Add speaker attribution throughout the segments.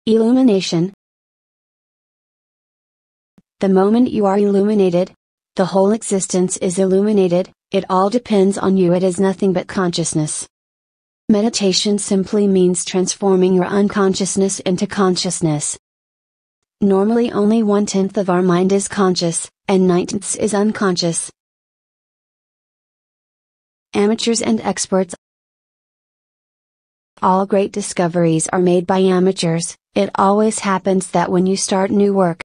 Speaker 1: Illumination. The moment you are illuminated, the whole existence is illuminated. It all depends on you. It is nothing but consciousness. Meditation simply means transforming your unconsciousness into consciousness. Normally only 1/10 of our mind is conscious, and 9/10 is unconscious. Amateurs and experts. All great discoveries are made by amateurs. It always happens that when you start new work,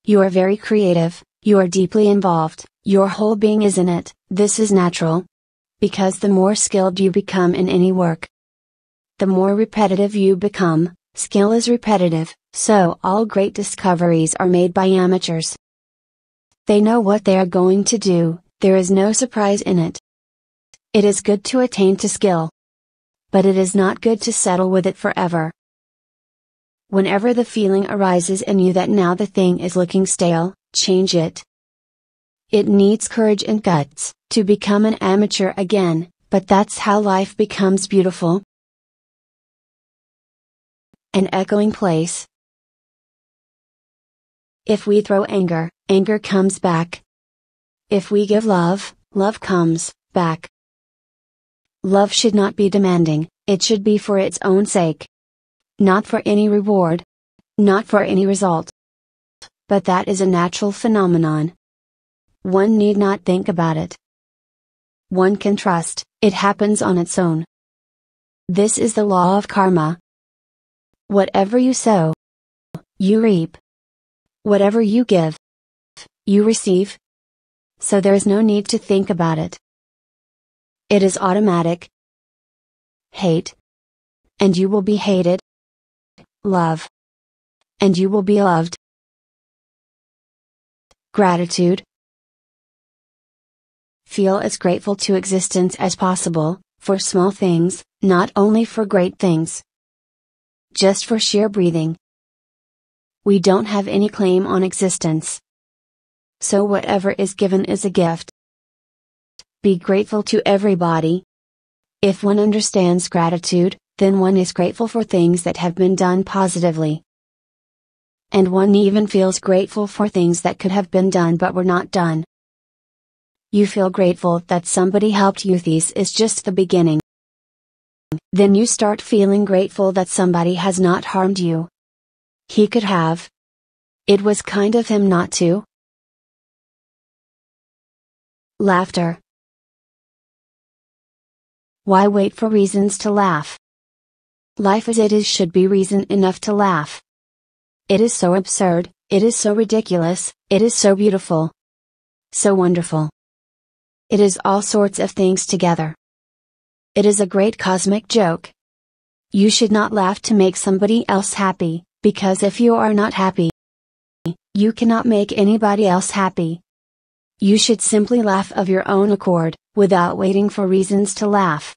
Speaker 1: you are very creative, you are deeply involved, your whole being is in it. This is natural. Because the more skilled you become in any work, the more repetitive you become. Skill is repetitive, so all great discoveries are made by amateurs. They know what they are going to do, there is no surprise in it. It is good to attain to skill, but it is not good to settle with it forever. Whenever the feeling arises in you that now the thing is looking stale, change it. It needs courage and guts to become an amateur again, but that's how life becomes beautiful. An echoing place. If we throw anger, anger comes back. If we give love, love comes back. Love should not be demanding, it should be for its own sake. Not for any reward. Not for any result. But that is a natural phenomenon. One need not think about it. One can trust, it happens on its own. This is the law of karma. Whatever you sow, you reap. Whatever you give, you receive. So there is no need to think about it. It is automatic. Hate, and you will be hated. Love, and you will be loved. Gratitude. Feel as grateful to existence as possible, for small things, not only for great things. Just for sheer breathing. We don't have any claim on existence. So whatever is given is a gift. Be grateful to everybody. If one understands gratitude, then one is grateful for things that have been done positively. And one even feels grateful for things that could have been done but were not done. You feel grateful that somebody helped you. This is just the beginning. Then you start feeling grateful that somebody has not harmed you. He could have. It was kind of him not to. Laughter. Why wait for reasons to laugh? Life as it is should be reason enough to laugh. It is so absurd, it is so ridiculous, it is so beautiful. So wonderful. It is all sorts of things together. It is a great cosmic joke. You should not laugh to make somebody else happy, because if you are not happy, you cannot make anybody else happy. You should simply laugh of your own accord, without waiting for reasons to laugh.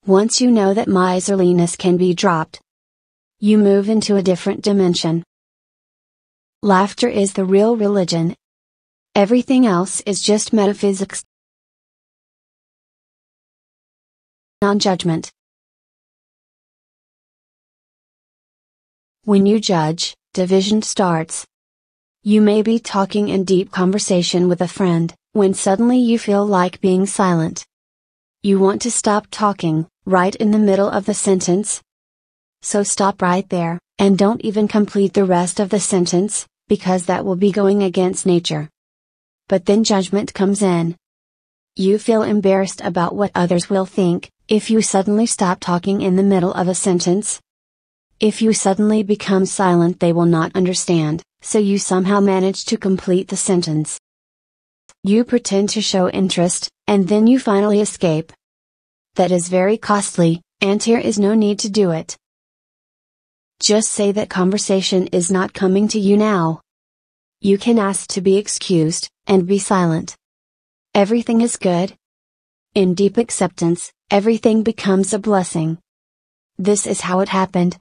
Speaker 1: Once you know that miserliness can be dropped, you move into a different dimension. Laughter is the real religion. Everything else is just metaphysics. Non-judgment. When you judge, division starts. You may be talking in deep conversation with a friend, when suddenly you feel like being silent. You want to stop talking, right in the middle of the sentence. So stop right there, and don't even complete the rest of the sentence, because that will be going against nature. But then judgment comes in. You feel embarrassed about what others will think, if you suddenly stop talking in the middle of a sentence. If you suddenly become silent, they will not understand, so you somehow manage to complete the sentence. You pretend to show interest, and then you finally escape. That is very costly, and here is no need to do it. Just say that conversation is not coming to you now. You can ask to be excused, and be silent. Everything is good. In deep acceptance, everything becomes a blessing. This is how it happened.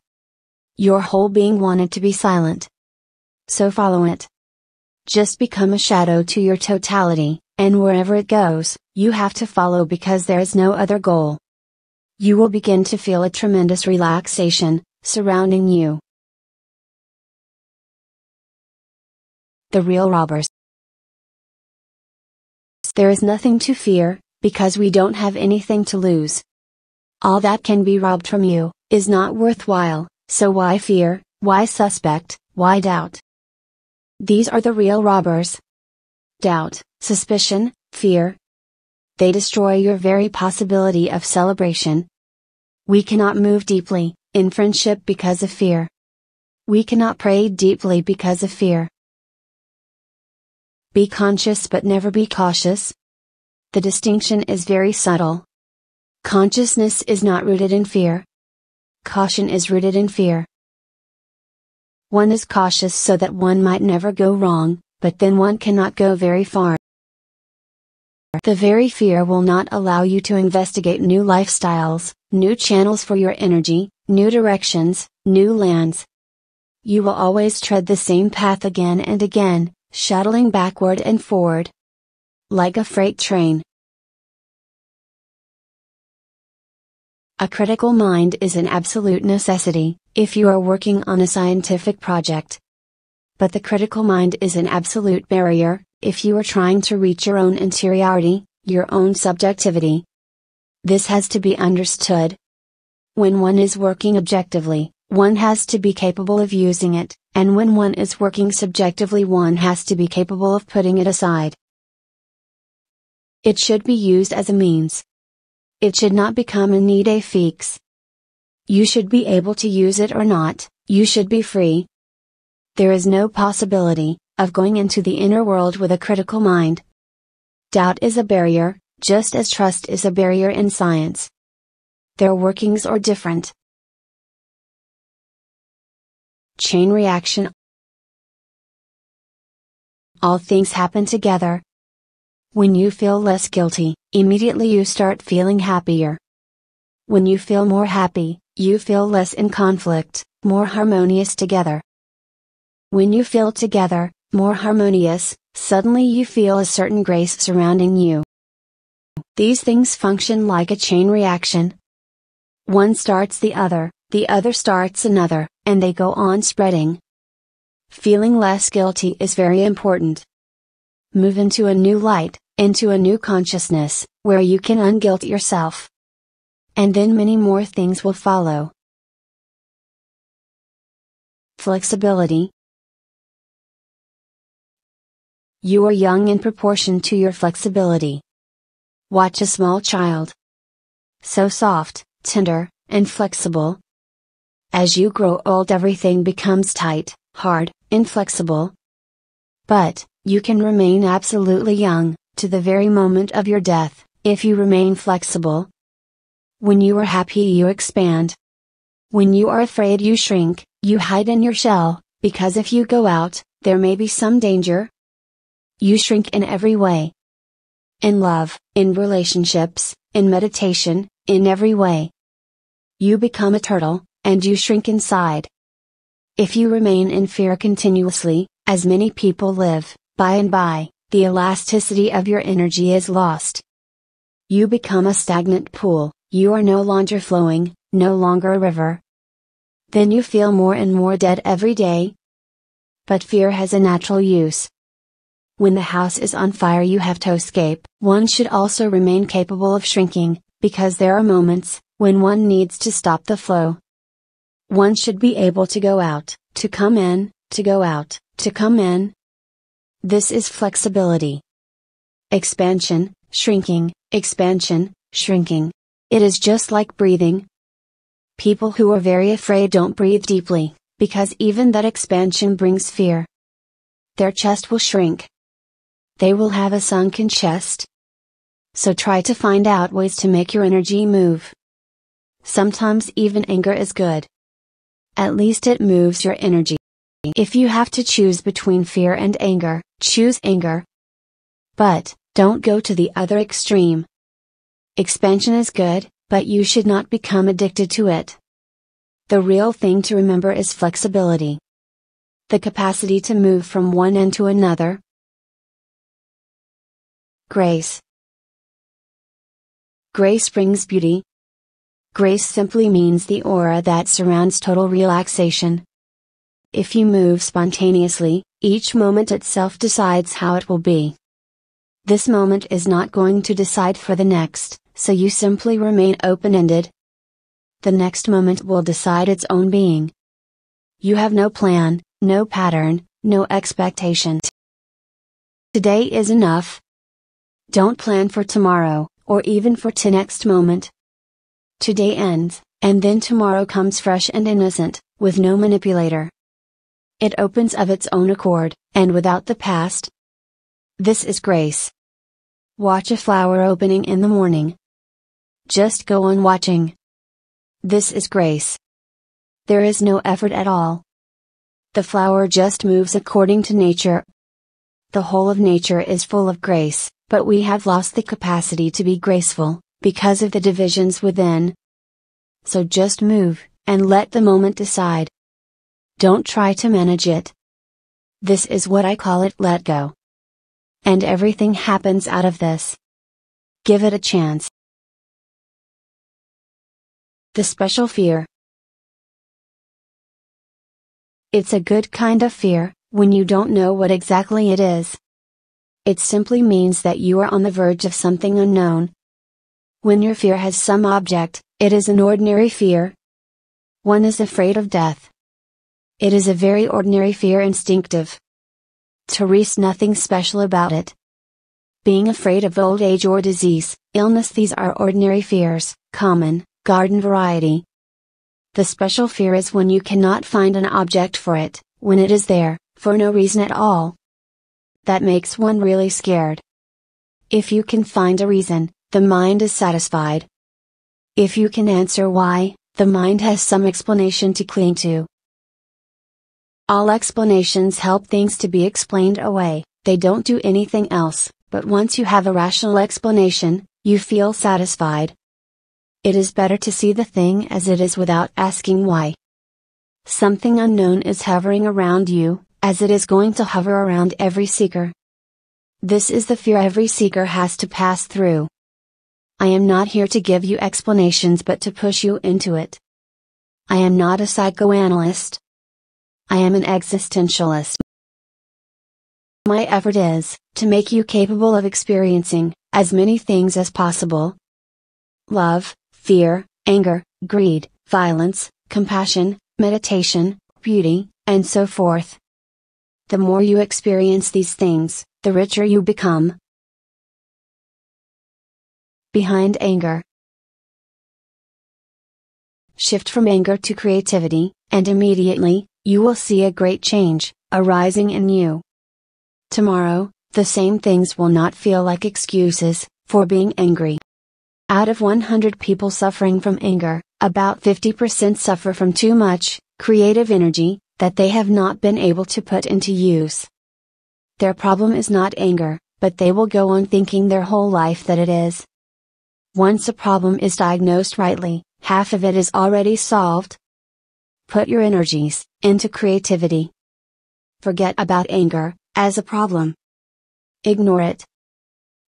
Speaker 1: Your whole being wanted to be silent. So follow it. Just become a shadow to your totality, and wherever it goes, you have to follow because there is no other goal. You will begin to feel a tremendous relaxation, surrounding you. The real robbers. There is nothing to fear, because we don't have anything to lose. All that can be robbed from you is not worthwhile, so why fear, why suspect, why doubt? These are the real robbers. Doubt, suspicion, fear. They destroy your very possibility of celebration. We cannot move deeply in friendship because of fear. We cannot pray deeply because of fear. Be conscious but never be cautious. The distinction is very subtle. Consciousness is not rooted in fear. Caution is rooted in fear. One is cautious so that one might never go wrong, but then one cannot go very far. The very fear will not allow you to investigate new lifestyles, new channels for your energy, new directions, new lands. You will always tread the same path again and again, shuttling backward and forward. Like a freight train. A critical mind is an absolute necessity, if you are working on a scientific project. But the critical mind is an absolute barrier, if you are trying to reach your own interiority, your own subjectivity. This has to be understood. When one is working objectively, one has to be capable of using it, and when one is working subjectively, one has to be capable of putting it aside. It should be used as a means. It should not become an idée fixe. You should be able to use it or not, you should be free. There is no possibility of going into the inner world with a critical mind. Doubt is a barrier, just as trust is a barrier in science. Their workings are different. Chain reaction. All things happen together. When you feel less guilty, immediately you start feeling happier. When you feel more happy, you feel less in conflict, more harmonious together. When you feel together, more harmonious, suddenly you feel a certain grace surrounding you. These things function like a chain reaction. One starts the other starts another, and they go on spreading. Feeling less guilty is very important. Move into a new light, into a new consciousness, where you can unguilt yourself. And then many more things will follow. Flexibility. You are young in proportion to your flexibility. Watch a small child. So soft, tender, and flexible. As you grow old, everything becomes tight, hard, inflexible. But, you can remain absolutely young, to the very moment of your death, if you remain flexible. When you are happy, you expand. When you are afraid, you shrink, you hide in your shell, because if you go out, there may be some danger. You shrink in every way. In love, in relationships, in meditation, in every way. You become a turtle, and you shrink inside. If you remain in fear continuously, as many people live, by and by, the elasticity of your energy is lost. You become a stagnant pool, you are no longer flowing, no longer a river. Then you feel more and more dead every day. But fear has a natural use. When the house is on fire, you have to escape. One should also remain capable of shrinking, because there are moments when one needs to stop the flow. One should be able to go out, to come in, to go out, to come in. This is flexibility. Expansion, shrinking, expansion, shrinking. It is just like breathing. People who are very afraid don't breathe deeply, because even that expansion brings fear. Their chest will shrink. They will have a sunken chest. So try to find out ways to make your energy move. Sometimes even anger is good. At least it moves your energy. If you have to choose between fear and anger, choose anger. But, don't go to the other extreme. Expansion is good, but you should not become addicted to it. The real thing to remember is flexibility. The capacity to move from one end to another. Grace. Grace brings beauty. Grace simply means the aura that surrounds total relaxation. If you move spontaneously, each moment itself decides how it will be. This moment is not going to decide for the next, so you simply remain open-ended. The next moment will decide its own being. You have no plan, no pattern, no expectation. Today is enough. Don't plan for tomorrow, or even for the next moment. Today ends, and then tomorrow comes fresh and innocent, with no manipulator. It opens of its own accord, and without the past. This is grace. Watch a flower opening in the morning. Just go on watching. This is grace. There is no effort at all. The flower just moves according to nature. The whole of nature is full of grace, but we have lost the capacity to be graceful, because of the divisions within. So just move, and let the moment decide. Don't try to manage it. This is what I call it let go. And everything happens out of this. Give it a chance. The special fear. It's a good kind of fear, when you don't know what exactly it is. It simply means that you are on the verge of something unknown. When your fear has some object, it is an ordinary fear. One is afraid of death. It is a very ordinary fear, instinctive. There is nothing special about it. Being afraid of old age or disease, illness, these are ordinary fears, common, garden variety. The special fear is when you cannot find an object for it, when it is there, for no reason at all. That makes one really scared. If you can find a reason, the mind is satisfied. If you can answer why, the mind has some explanation to cling to. All explanations help things to be explained away, they don't do anything else, but once you have a rational explanation, you feel satisfied. It is better to see the thing as it is without asking why. Something unknown is hovering around you, as it is going to hover around every seeker. This is the fear every seeker has to pass through. I am not here to give you explanations but to push you into it. I am not a psychoanalyst. I am an existentialist. My effort is to make you capable of experiencing as many things as possible. Love, fear, anger, greed, violence, compassion, meditation, beauty, and so forth. The more you experience these things, the richer you become. Behind anger. Shift from anger to creativity, and immediately, you will see a great change arising in you. Tomorrow, the same things will not feel like excuses for being angry. Out of 100 people suffering from anger, about 50% suffer from too much creative energy that they have not been able to put into use. Their problem is not anger, but they will go on thinking their whole life that it is. Once a problem is diagnosed rightly, half of it is already solved. Put your energies into creativity. Forget about anger as a problem. Ignore it.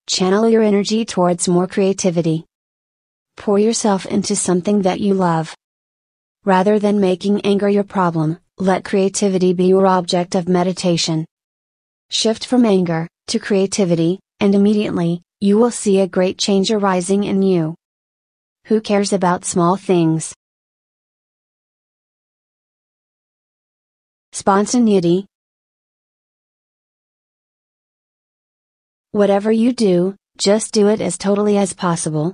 Speaker 1: Channel your energy towards more creativity. Pour yourself into something that you love. Rather than making anger your problem, let creativity be your object of meditation. Shift from anger to creativity, and immediately, you will see a great change arising in you. Who cares about small things? Spontaneity. Whatever you do, just do it as totally as possible.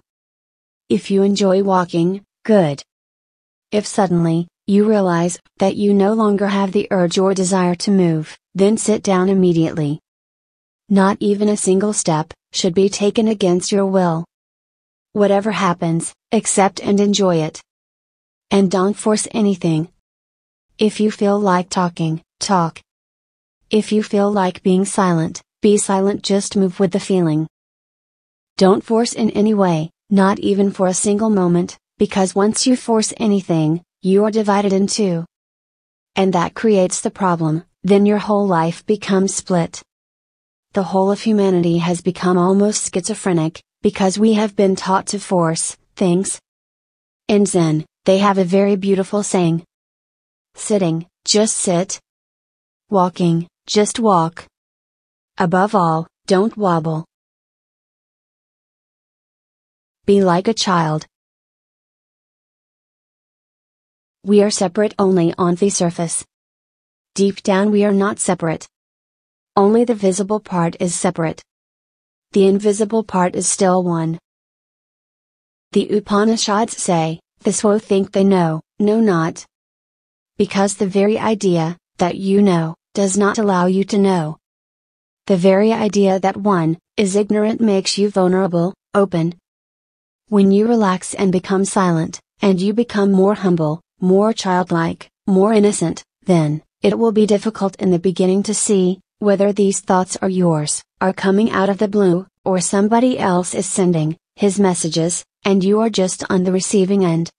Speaker 1: If you enjoy walking, good. If suddenly, you realize that you no longer have the urge or desire to move, then sit down immediately. Not even a single step should be taken against your will. Whatever happens, accept and enjoy it. And don't force anything. If you feel like talking, talk. If you feel like being silent, be silent, just move with the feeling. Don't force in any way, not even for a single moment, because once you force anything, you are divided in two. And that creates the problem, then your whole life becomes split. The whole of humanity has become almost schizophrenic, because we have been taught to force things. In Zen, they have a very beautiful saying. Sitting, just sit. Walking, just walk. Above all, don't wobble. Be like a child. We are separate only on the surface. Deep down we are not separate. Only the visible part is separate. The invisible part is still one. The Upanishads say, the Swo think they know not. Because the very idea, that you know, does not allow you to know. The very idea that one is ignorant makes you vulnerable, open. When you relax and become silent, and you become more humble, more childlike, more innocent, then, it will be difficult in the beginning to see, whether these thoughts are yours, are coming out of the blue, or somebody else is sending his messages, and you are just on the receiving end.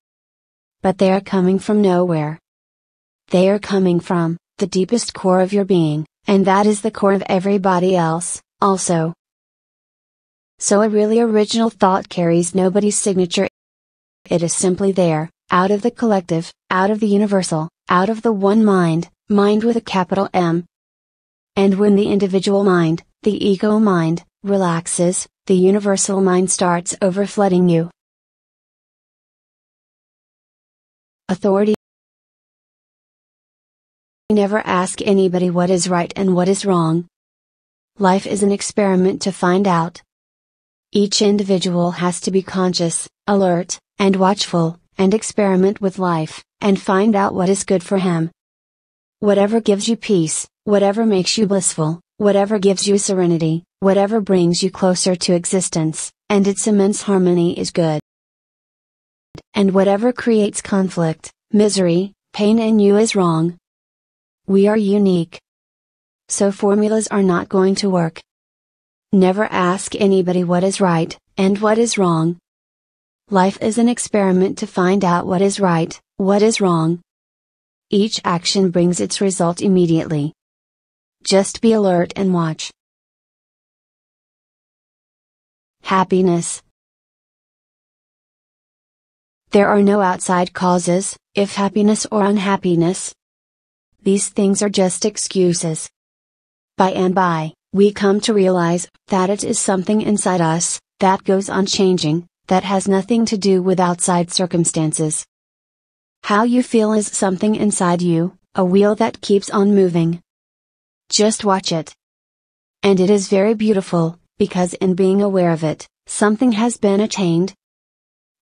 Speaker 1: But they are coming from nowhere. They are coming from the deepest core of your being, and that is the core of everybody else, also. So a really original thought carries nobody's signature. It is simply there, out of the collective, out of the universal, out of the one mind, mind with a capital M. And when the individual mind, the ego mind, relaxes, the universal mind starts overflooding you. Authority. Never ask anybody what is right and what is wrong. Life is an experiment to find out. Each individual has to be conscious, alert, and watchful, and experiment with life, and find out what is good for him. Whatever gives you peace, whatever makes you blissful, whatever gives you serenity, whatever brings you closer to existence, and its immense harmony is good. And whatever creates conflict, misery, pain in you is wrong. We are unique. So formulas are not going to work. Never ask anybody what is right, and what is wrong. Life is an experiment to find out what is right, what is wrong. Each action brings its result immediately. Just be alert and watch. Happiness. There are no outside causes, if happiness or unhappiness. These things are just excuses. By and by, we come to realize that it is something inside us that goes on changing, that has nothing to do with outside circumstances. How you feel is something inside you, a wheel that keeps on moving. Just watch it. And it is very beautiful, because in being aware of it, something has been attained.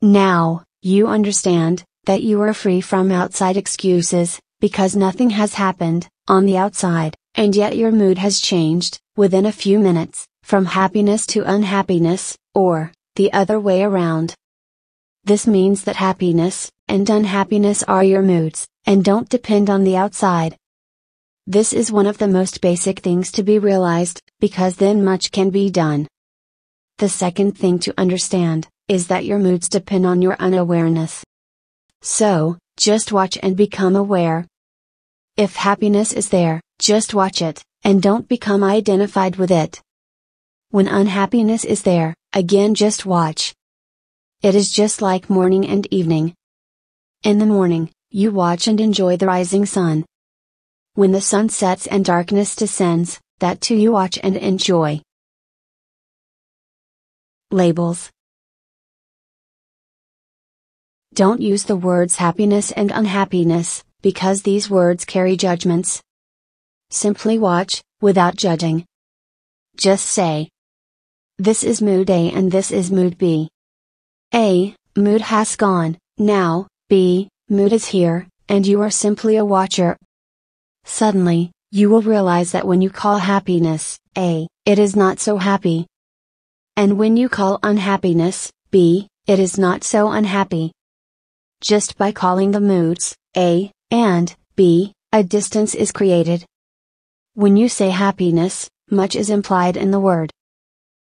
Speaker 1: Now, you understand that you are free from outside excuses, because nothing has happened on the outside, and yet your mood has changed, within a few minutes, from happiness to unhappiness, or the other way around. This means that happiness and unhappiness are your moods, and don't depend on the outside. This is one of the most basic things to be realized, because then much can be done. The second thing to understand is that your moods depend on your unawareness. So, just watch and become aware. If happiness is there, just watch it, and don't become identified with it. When unhappiness is there, again just watch. It is just like morning and evening. In the morning, you watch and enjoy the rising sun. When the sun sets and darkness descends, that too you watch and enjoy. Labels. Don't use the words happiness and unhappiness, because these words carry judgments. Simply watch, without judging. Just say, this is mood A and this is mood B. A, mood has gone, now, B, mood is here, and you are simply a watcher. Suddenly, you will realize that when you call happiness A, it is not so happy. And when you call unhappiness B, it is not so unhappy. Just by calling the moods A and B, a distance is created. When you say happiness, much is implied in the word.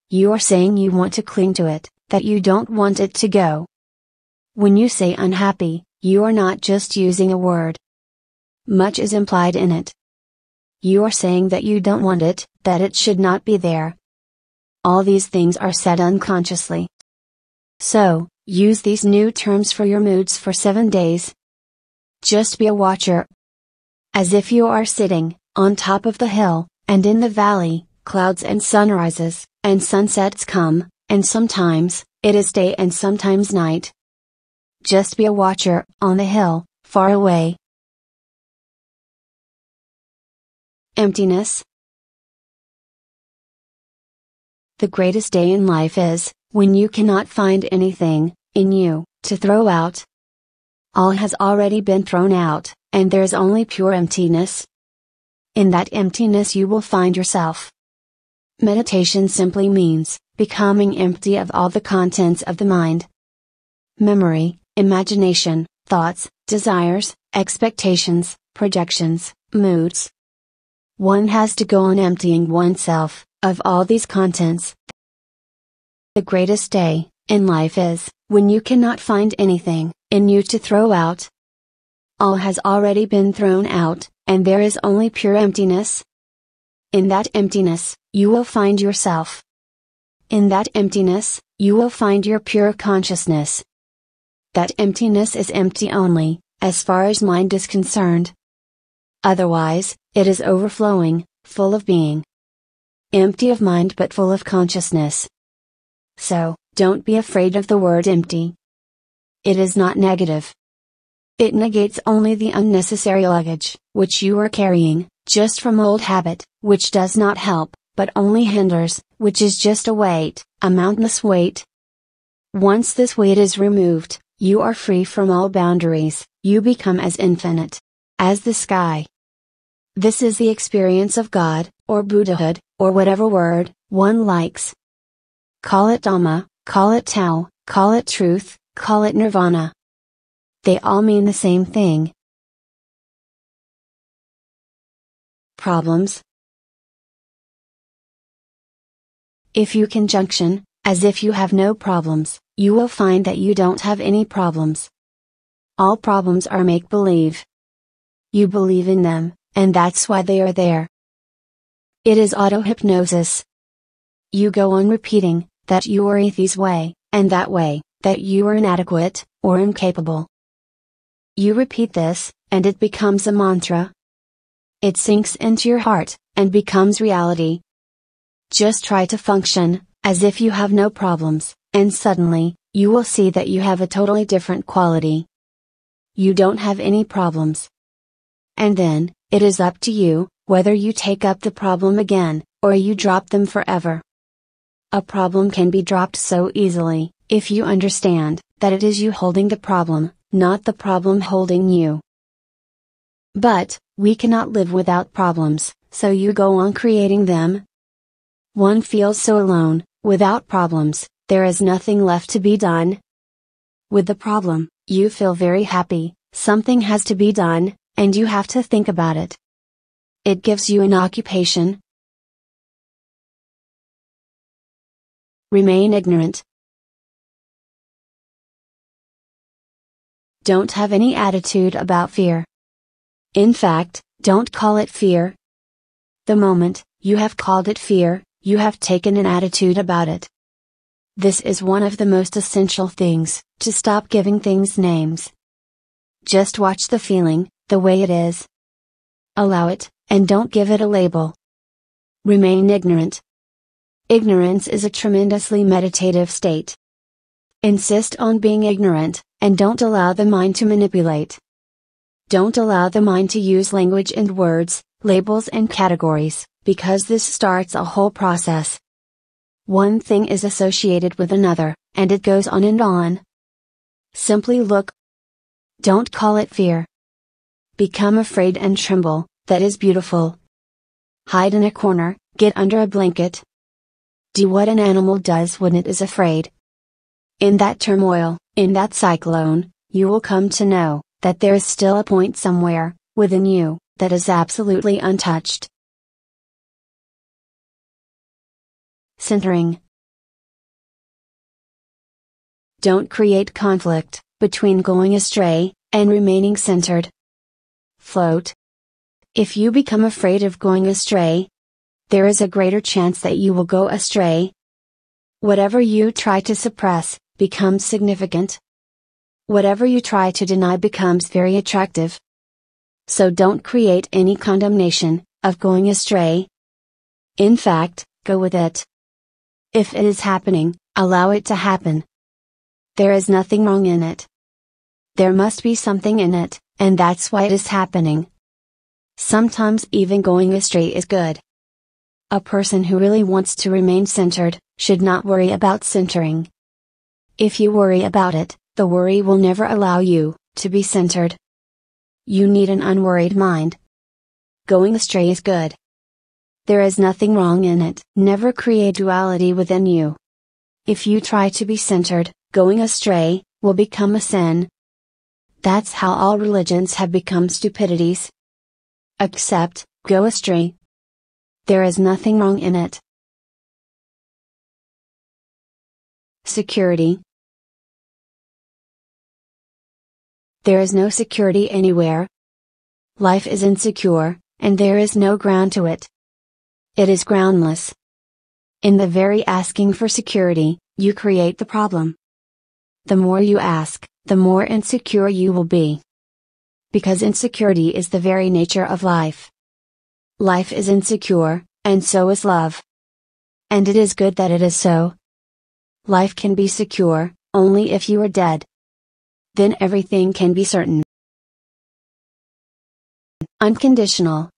Speaker 1: You are saying you want to cling to it, that you don't want it to go. When you say unhappy, you are not just using a word. Much is implied in it. You are saying that you don't want it, that it should not be there. All these things are said unconsciously. So, Use these new terms for your moods for 7 days. Just be a watcher. As if you are sitting on top of the hill, and in the valley, clouds and sunrises, and sunsets come, and sometimes, it is day and sometimes night. Just be a watcher, on the hill, far away. Emptiness. The greatest day in life is, when you cannot find anything, in you, to throw out. All has already been thrown out, and there is only pure emptiness. In that emptiness you will find yourself. Meditation simply means, becoming empty of all the contents of the mind. Memory, imagination, thoughts, desires, expectations, projections, moods. One has to go on emptying oneself, of all these contents. The greatest day, in life is, when you cannot find anything, in you to throw out. All has already been thrown out, and there is only pure emptiness. In that emptiness, you will find yourself. In that emptiness, you will find your pure consciousness. That emptiness is empty only, as far as mind is concerned. Otherwise, it is overflowing, full of being. Empty of mind but full of consciousness. So, don't be afraid of the word empty. It is not negative. It negates only the unnecessary luggage, which you are carrying, just from old habit, which does not help, but only hinders, which is just a weight, a mountainous weight. Once this weight is removed, you are free from all boundaries, you become as infinite as the sky. This is the experience of God, or Buddhahood, or whatever word one likes. Call it Dhamma, call it Tao, call it truth, call it Nirvana. They all mean the same thing. Problems. If you conjunction, as if you have no problems, you will find that you don't have any problems. All problems are make-believe. You believe in them, and that's why they are there. It is auto-hypnosis. You go on repeating, that you are this way, and that you are inadequate, or incapable. You repeat this, and it becomes a mantra. It sinks into your heart, and becomes reality. Just try to function, as if you have no problems, and suddenly, you will see that you have a totally different quality. You don't have any problems. And then, it is up to you, whether you take up the problem again, or you drop them forever. A problem can be dropped so easily, if you understand, that it is you holding the problem, not the problem holding you. But, we cannot live without problems, so you go on creating them. One feels so alone, without problems, there is nothing left to be done. With the problem, you feel very happy, something has to be done, and you have to think about it. It gives you an occupation. Remain ignorant. Don't have any attitude about fear. In fact, don't call it fear. The moment you have called it fear, you have taken an attitude about it. This is one of the most essential things, to stop giving things names. Just watch the feeling, the way it is. Allow it, and don't give it a label. Remain ignorant. Ignorance is a tremendously meditative state. Insist on being ignorant, and don't allow the mind to manipulate. Don't allow the mind to use language and words, labels and categories, because this starts a whole process. One thing is associated with another, and it goes on and on. Simply look. Don't call it fear. Become afraid and tremble, that is beautiful. Hide in a corner, get under a blanket. Do what an animal does when it is afraid. In that turmoil, in that cyclone, you will come to know, that there is still a point somewhere, within you, that is absolutely untouched. Centering. Don't create conflict, between going astray, and remaining centered. Float. If you become afraid of going astray, there is a greater chance that you will go astray. Whatever you try to suppress, becomes significant. Whatever you try to deny becomes very attractive. So don't create any condemnation of going astray. In fact, go with it. If it is happening, allow it to happen. There is nothing wrong in it. There must be something in it, and that's why it is happening. Sometimes even going astray is good. A person who really wants to remain centered should not worry about centering. If you worry about it, the worry will never allow you to be centered. You need an unworried mind. Going astray is good. There is nothing wrong in it. Never create duality within you. If you try to be centered, going astray will become a sin. That's how all religions have become stupidities. Accept, go astray. There is nothing wrong in it. Security. There is no security anywhere. Life is insecure, and there is no ground to it. It is groundless. In the very asking for security, you create the problem. The more you ask, the more insecure you will be. Because insecurity is the very nature of life. Life is insecure, and so is love. And it is good that it is so. Life can be secure, only if you are dead. Then everything can be certain. Unconditional.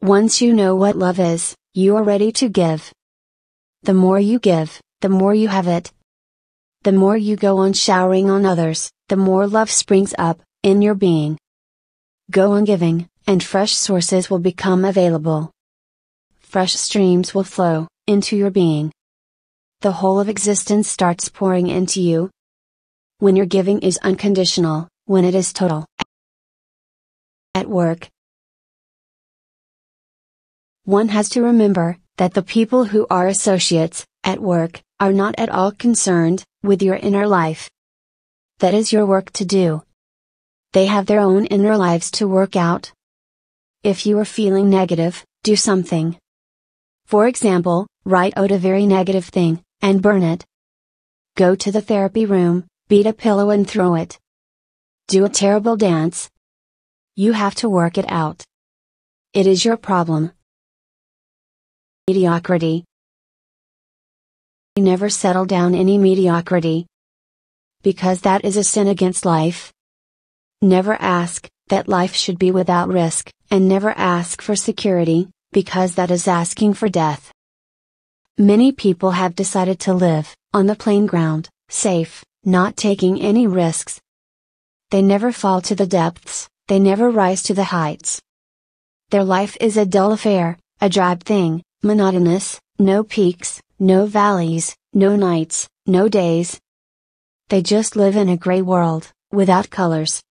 Speaker 1: Once you know what love is, you are ready to give. The more you give, the more you have it. The more you go on showering on others, the more love springs up in your being. Go on giving, and fresh sources will become available. Fresh streams will flow into your being. The whole of existence starts pouring into you. When your giving is unconditional, when it is total. At work, one has to remember that the people who are associates at work are not at all concerned with your inner life. That is your work to do. They have their own inner lives to work out. If you are feeling negative, do something. For example, write out a very negative thing, and burn it. Go to the therapy room, beat a pillow and throw it. Do a terrible dance. You have to work it out. It is your problem. Mediocrity. Never settle down any mediocrity. Because that is a sin against life. Never ask that life should be without risk, and never ask for security, because that is asking for death. Many people have decided to live on the plain ground, safe, not taking any risks. They never fall to the depths, they never rise to the heights. Their life is a dull affair, a drab thing, monotonous, no peaks, no valleys, no nights, no days. They just live in a gray world, without colors.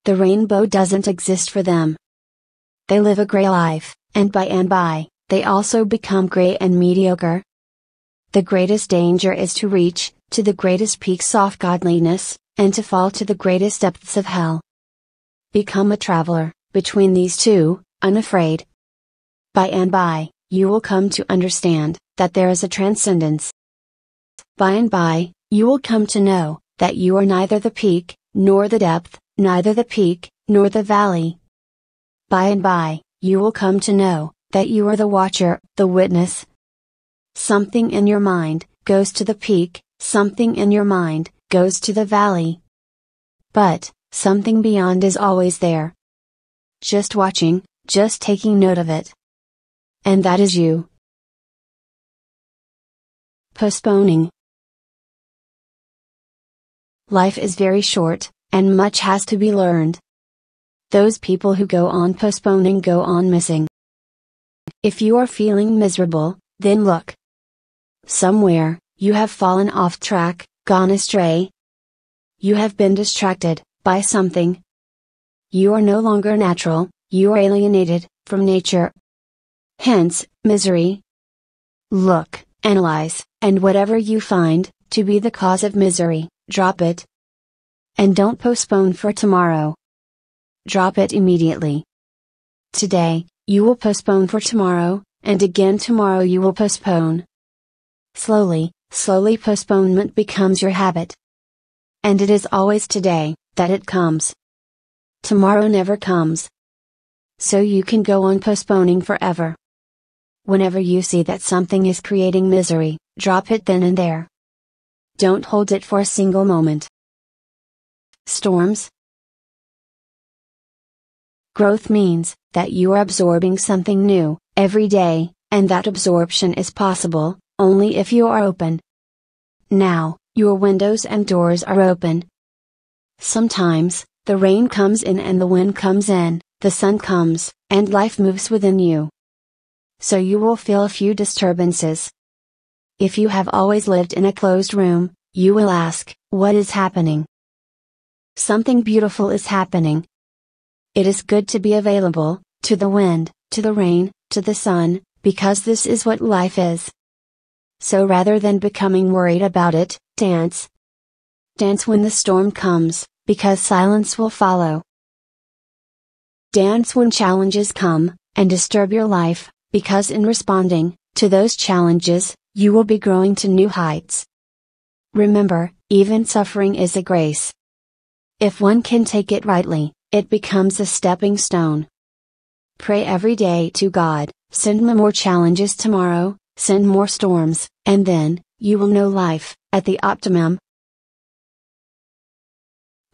Speaker 1: The rainbow doesn't exist for them. They live a gray life, and by, they also become gray and mediocre. The greatest danger is to reach to the greatest peaks of godliness, and to fall to the greatest depths of hell. Become a traveler between these two, unafraid. By, you will come to understand that there is a transcendence. By, you will come to know that you are neither the peak, nor the depth, neither the peak, nor the valley. By, you will come to know that you are the watcher, the witness. Something in your mind goes to the peak, something in your mind goes to the valley. But, something beyond is always there. Just watching, just taking note of it. And that is you. Postponing. Life is very short, and much has to be learned. Those people who go on postponing go on missing. If you are feeling miserable, then look. Somewhere, you have fallen off track, gone astray. You have been distracted by something. You are no longer natural, you are alienated from nature. Hence, misery. Look, analyze, and whatever you find to be the cause of misery, drop it. And don't postpone for tomorrow. Drop it immediately. Today, you will postpone for tomorrow, and again tomorrow you will postpone. Slowly, slowly postponement becomes your habit. And it is always today that it comes. Tomorrow never comes. So you can go on postponing forever. Whenever you see that something is creating misery, drop it then and there. Don't hold it for a single moment. Storms. Growth means that you are absorbing something new every day, and that absorption is possible only if you are open. Now, your windows and doors are open. Sometimes, the rain comes in and the wind comes in, the sun comes, and life moves within you. So you will feel a few disturbances. If you have always lived in a closed room, you will ask, what is happening? Something beautiful is happening. It is good to be available, to the wind, to the rain, to the sun, because this is what life is. So rather than becoming worried about it, dance. Dance when the storm comes, because silence will follow. Dance when challenges come, and disturb your life, because in responding to those challenges, you will be growing to new heights. Remember, even suffering is a grace. If one can take it rightly, it becomes a stepping stone. Pray every day to God, send me more challenges tomorrow, send more storms, and then, you will know life, at the optimum.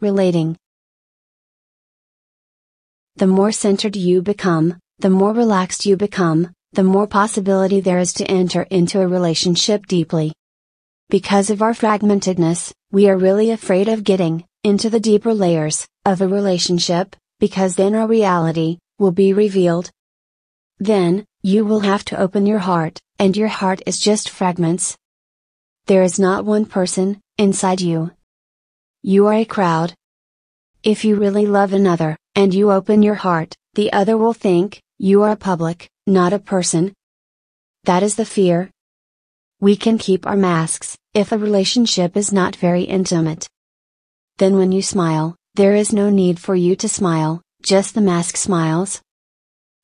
Speaker 1: Relating. The more centered you become, the more relaxed you become, the more possibility there is to enter into a relationship deeply. Because of our fragmentedness, we are really afraid of getting into the deeper layers of a relationship, because then our reality will be revealed. Then, you will have to open your heart, and your heart is just fragments. There is not one person inside you. You are a crowd. If you really love another, and you open your heart, the other will think you are a public, not a person. That is the fear. We can keep our masks if a relationship is not very intimate. Then when you smile, there is no need for you to smile, just the mask smiles.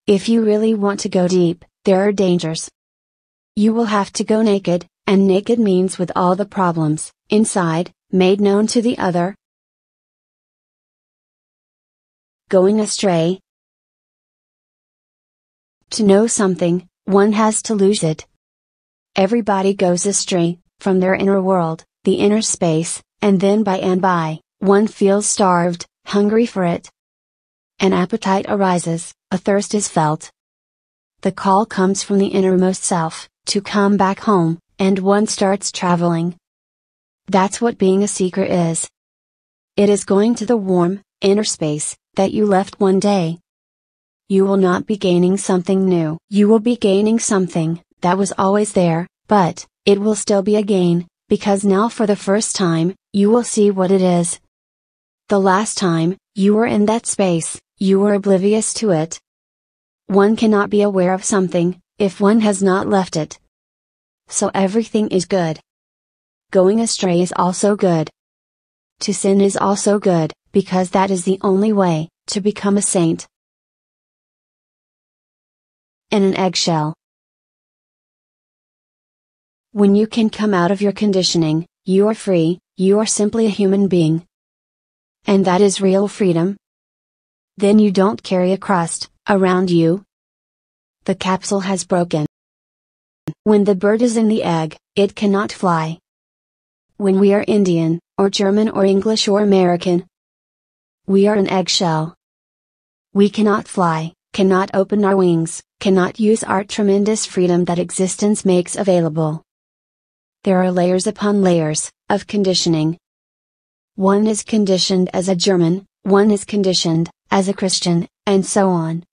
Speaker 1: If you really want to go deep, there are dangers. You will have to go naked, and naked means with all the problems inside, made known to the other. Going astray. To know something, one has to lose it. Everybody goes astray from their inner world, the inner space, and then by and by, one feels starved, hungry for it. An appetite arises, a thirst is felt. The call comes from the innermost self, to come back home, and one starts traveling. That's what being a seeker is. It is going to the warm, inner space, that you left one day. You will not be gaining something new. You will be gaining something that was always there, but it will still be a gain, because now for the first time, you will see what it is. The last time you were in that space, you were oblivious to it. One cannot be aware of something if one has not left it. So everything is good. Going astray is also good. To sin is also good, because that is the only way to become a saint. In an eggshell. When you can come out of your conditioning, you are free, you are simply a human being. And that is real freedom. Then you don't carry a crust around you. The capsule has broken. When the bird is in the egg, it cannot fly. When we are Indian, or German or English or American, we are an eggshell. We cannot fly, cannot open our wings, cannot use our tremendous freedom that existence makes available. There are layers upon layers of conditioning. One is conditioned as a German, one is conditioned as a Christian, and so on.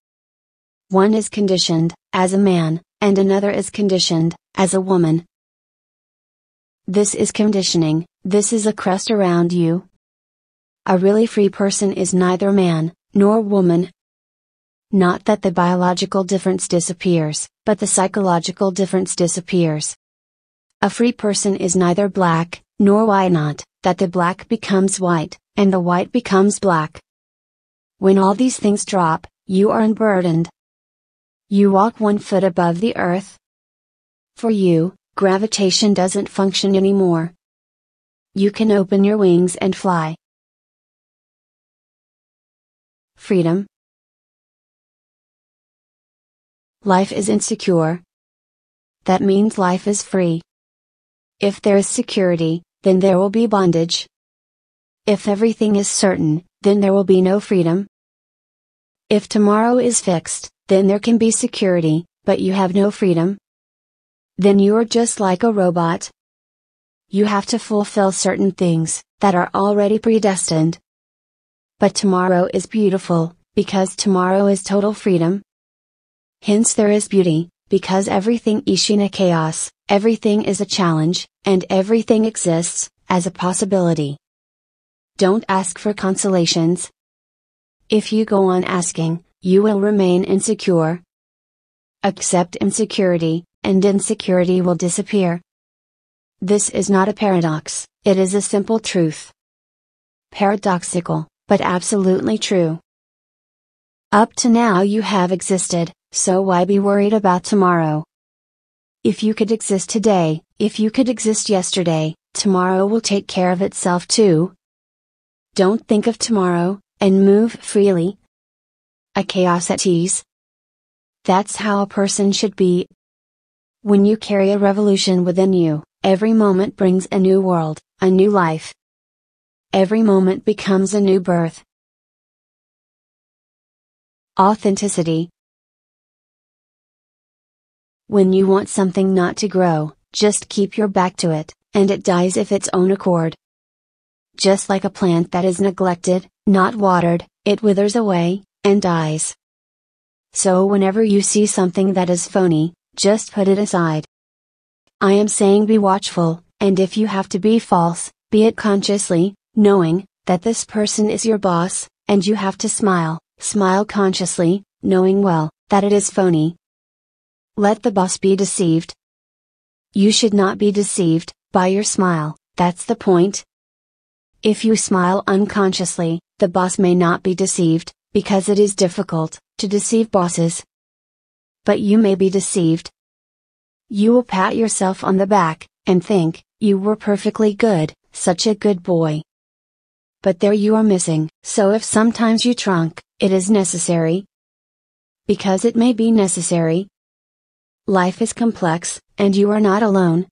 Speaker 1: One is conditioned as a man, and another is conditioned as a woman. This is conditioning, this is a crust around you. A really free person is neither man, nor woman. Not that the biological difference disappears, but the psychological difference disappears. A free person is neither black, nor white, not that the black becomes white, and the white becomes black. When all these things drop, you are unburdened. You walk 1 foot above the earth. For you, Gravitation doesn't function anymore. You can open your wings and fly. Freedom. Life is insecure. That means life is free. If there is security, then there will be bondage. If everything is certain, then there will be no freedom. If tomorrow is fixed, then there can be security, but you have no freedom. Then you are just like a robot. You have to fulfill certain things that are already predestined. But tomorrow is beautiful, because tomorrow is total freedom. Hence there is beauty, because everything is in a chaos, everything is a challenge, and everything exists as a possibility. Don't ask for consolations. If you go on asking, you will remain insecure. Accept insecurity, and insecurity will disappear. This is not a paradox, it is a simple truth. Paradoxical, but absolutely true. Up to now you have existed, so why be worried about tomorrow? If you could exist today, if you could exist yesterday, tomorrow will take care of itself too. Don't think of tomorrow, and move freely. A chaos at ease. That's how a person should be. When you carry a revolution within you, every moment brings a new world, a new life. Every moment becomes a new birth. Authenticity. When you want something not to grow, just keep your back to it, and it dies of its own accord. Just like a plant that is neglected, not watered, it withers away, and dies. So whenever you see something that is phony, just put it aside. I am saying be watchful, and if you have to be false, be it consciously, knowing that this person is your boss, and you have to smile consciously, knowing well that it is phony. Let the boss be deceived. You should not be deceived by your smile, that's the point. If you smile unconsciously, the boss may not be deceived, because it is difficult to deceive bosses. But you may be deceived. You will pat yourself on the back, and think, you were perfectly good, such a good boy. But there you are missing. So if sometimes you trunk, it is necessary. Because it may be necessary. Life is complex, and you are not alone.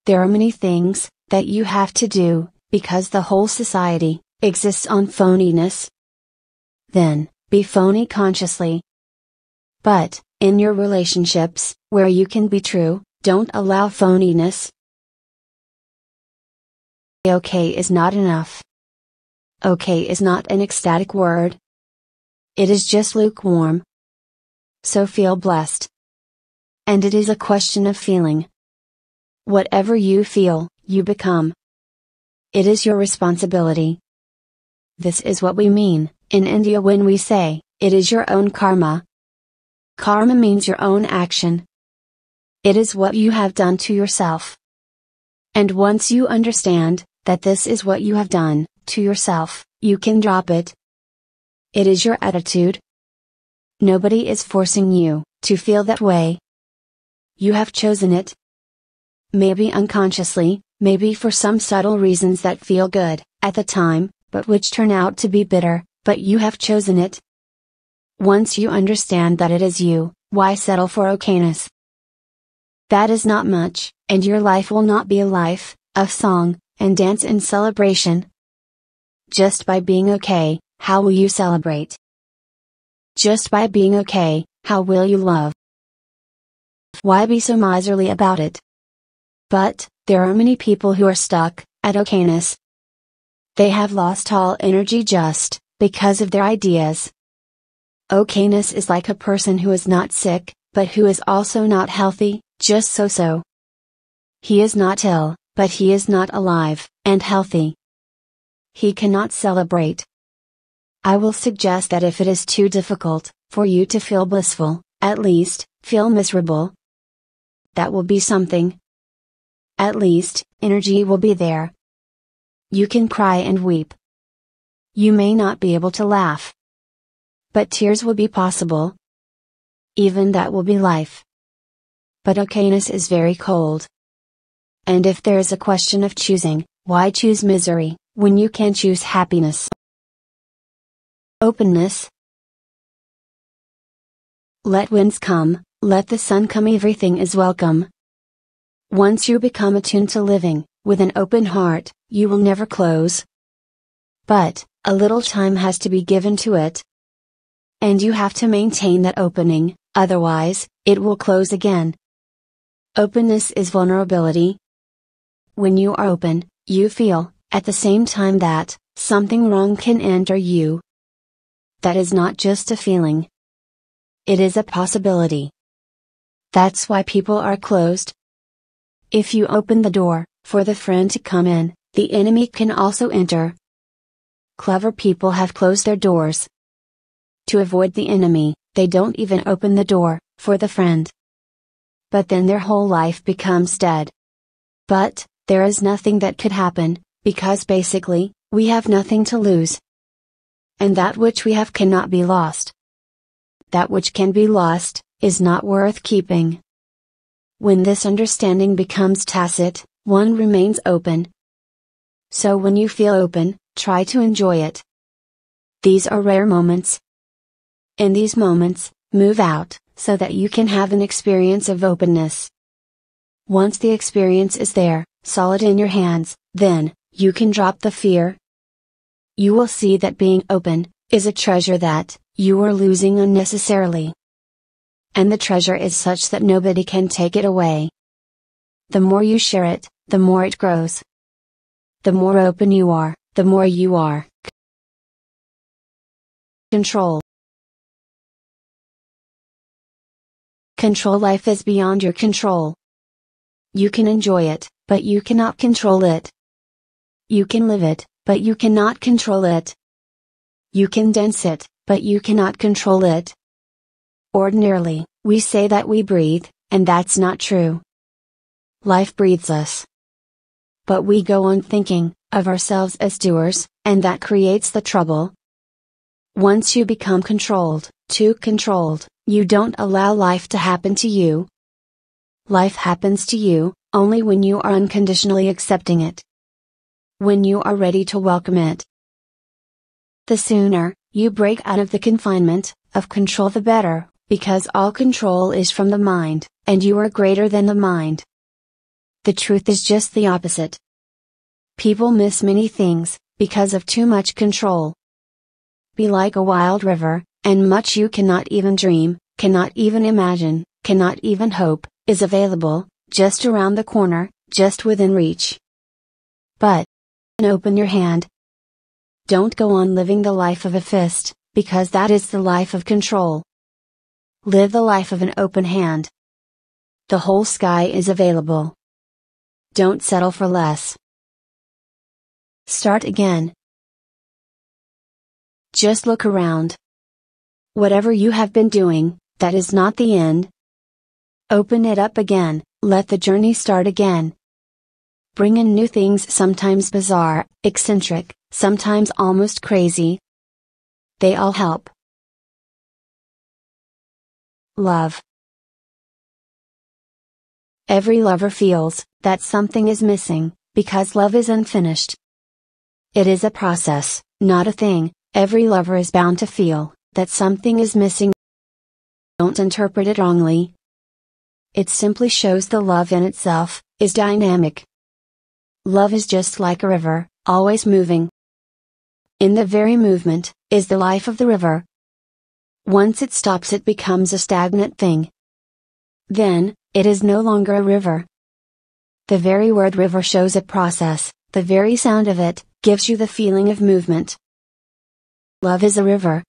Speaker 1: There are many things that you have to do, because the whole society exists on phoniness. Then, be phony consciously. But, in your relationships, where you can be true, don't allow phoniness. Okay is not enough. Okay is not an ecstatic word. It is just lukewarm. So feel blessed. And it is a question of feeling. Whatever you feel, you become. It is your responsibility. This is what we mean, in India when we say, it is your own karma. Karma means your own action. It is what you have done to yourself. And once you understand, that this is what you have done, to yourself, you can drop it. It is your attitude. Nobody is forcing you, to feel that way. You have chosen it. Maybe unconsciously, maybe for some subtle reasons that feel good, at the time, but which turn out to be bitter, but you have chosen it. Once you understand that it is you, why settle for okayness? That is not much, and your life will not be a life of song and dance and celebration. Just by being okay, how will you celebrate? Just by being okay, how will you love? Why be so miserly about it? But, there are many people who are stuck at okayness. They have lost all energy just because of their ideas. Okayness is like a person who is not sick, but who is also not healthy, just so. He is not ill, but he is not alive, and healthy. He cannot celebrate. I will suggest that if it is too difficult, for you to feel blissful, at least, feel miserable. That will be something. At least, energy will be there. You can cry and weep. You may not be able to laugh. But tears will be possible. Even that will be life. but okayness is very cold. And if there is a question of choosing, why choose misery, when you can choose happiness? Openness. Let winds come, let the sun come, everything is welcome. Once you become attuned to living, with an open heart, you will never close. But, a little time has to be given to it. And you have to maintain that opening, otherwise, it will close again. Openness is vulnerability. When you are open, you feel, at the same time, that something wrong can enter you. That is not just a feeling. It is a possibility. That's why people are closed. If you open the door, for the friend to come in, the enemy can also enter. Clever people have closed their doors. To avoid the enemy, they don't even open the door, for the friend. But then their whole life becomes dead. But, there is nothing that could happen, because basically, we have nothing to lose. And that which we have cannot be lost. That which can be lost, is not worth keeping. When this understanding becomes tacit, one remains open. So when you feel open, try to enjoy it. These are rare moments. In these moments, move out, so that you can have an experience of openness. Once the experience is there, solid in your hands, then, you can drop the fear. You will see that being open, is a treasure that, you are losing unnecessarily. And the treasure is such that nobody can take it away. The more you share it, the more it grows. The more open you are, the more you are. Control. Control life is beyond your control. You can enjoy it, but you cannot control it. You can live it, but you cannot control it. You can dance it, but you cannot control it. Ordinarily, we say that we breathe, and that's not true. Life breathes us. But we go on thinking, of ourselves as doers, and that creates the trouble. Once you become controlled, too controlled, you don't allow life to happen to you. Life happens to you, only when you are unconditionally accepting it. When you are ready to welcome it. The sooner, you break out of the confinement, of control, the better, because all control is from the mind, and you are greater than the mind. The truth is just the opposite. People miss many things, because of too much control. Be like a wild river, and much you cannot even dream, cannot even imagine, cannot even hope, is available, just around the corner, just within reach. But, open your hand. Don't go on living the life of a fist, because that is the life of control. Live the life of an open hand. The whole sky is available. Don't settle for less. Start again. Just look around. Whatever you have been doing, that is not the end. Open it up again, let the journey start again. Bring in new things, sometimes bizarre, eccentric, sometimes almost crazy. They all help. Love. Every lover feels that something is missing, because love is unfinished. It is a process, not a thing. Every lover is bound to feel that something is missing. Don't interpret it wrongly. It simply shows the love in itself is dynamic. Love is just like a river, always moving. In the very movement, is the life of the river. Once it stops, it becomes a stagnant thing. Then, it is no longer a river. The very word river shows a process, the very sound of it, gives you the feeling of movement. Love is a river.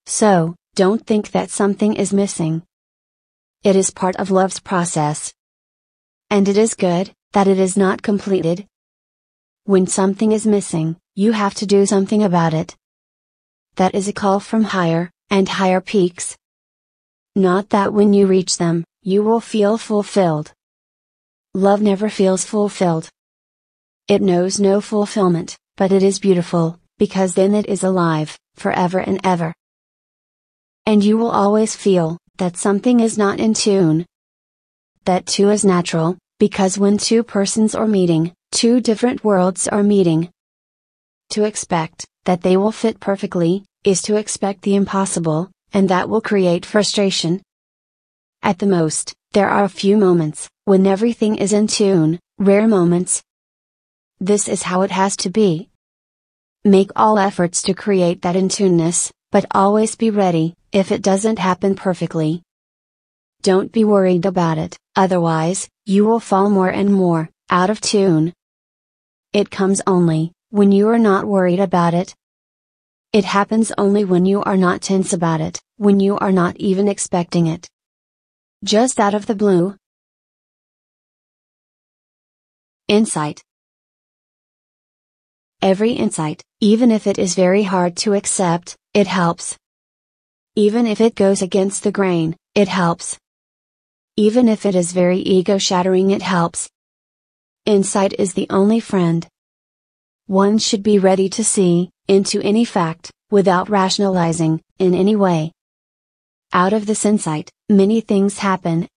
Speaker 1: So, don't think that something is missing. It is part of love's process. And it is good, that it is not completed. When something is missing, you have to do something about it. That is a call from higher, and higher peaks. Not that when you reach them, you will feel fulfilled. Love never feels fulfilled. It knows no fulfillment, but it is beautiful, because then it is alive, forever and ever. And you will always feel that something is not in tune. that too is natural, because when two persons are meeting, two different worlds are meeting. To expect that they will fit perfectly, is to expect the impossible, and that will create frustration. At the most, there are a few moments, when everything is in tune, rare moments. This is how it has to be. Make all efforts to create that in-tuneness, but always be ready, if it doesn't happen perfectly. Don't be worried about it, otherwise, you will fall more and more, out of tune. It comes only, when you are not worried about it. It happens only when you are not tense about it, when you are not even expecting it. Just out of the blue. Insight. Every insight, even if it is very hard to accept, it helps. Even if it goes against the grain, it helps. Even if it is very ego-shattering, it helps. Insight is the only friend. One should be ready to see into any fact, without rationalizing, in any way. Out of this insight, many things happen.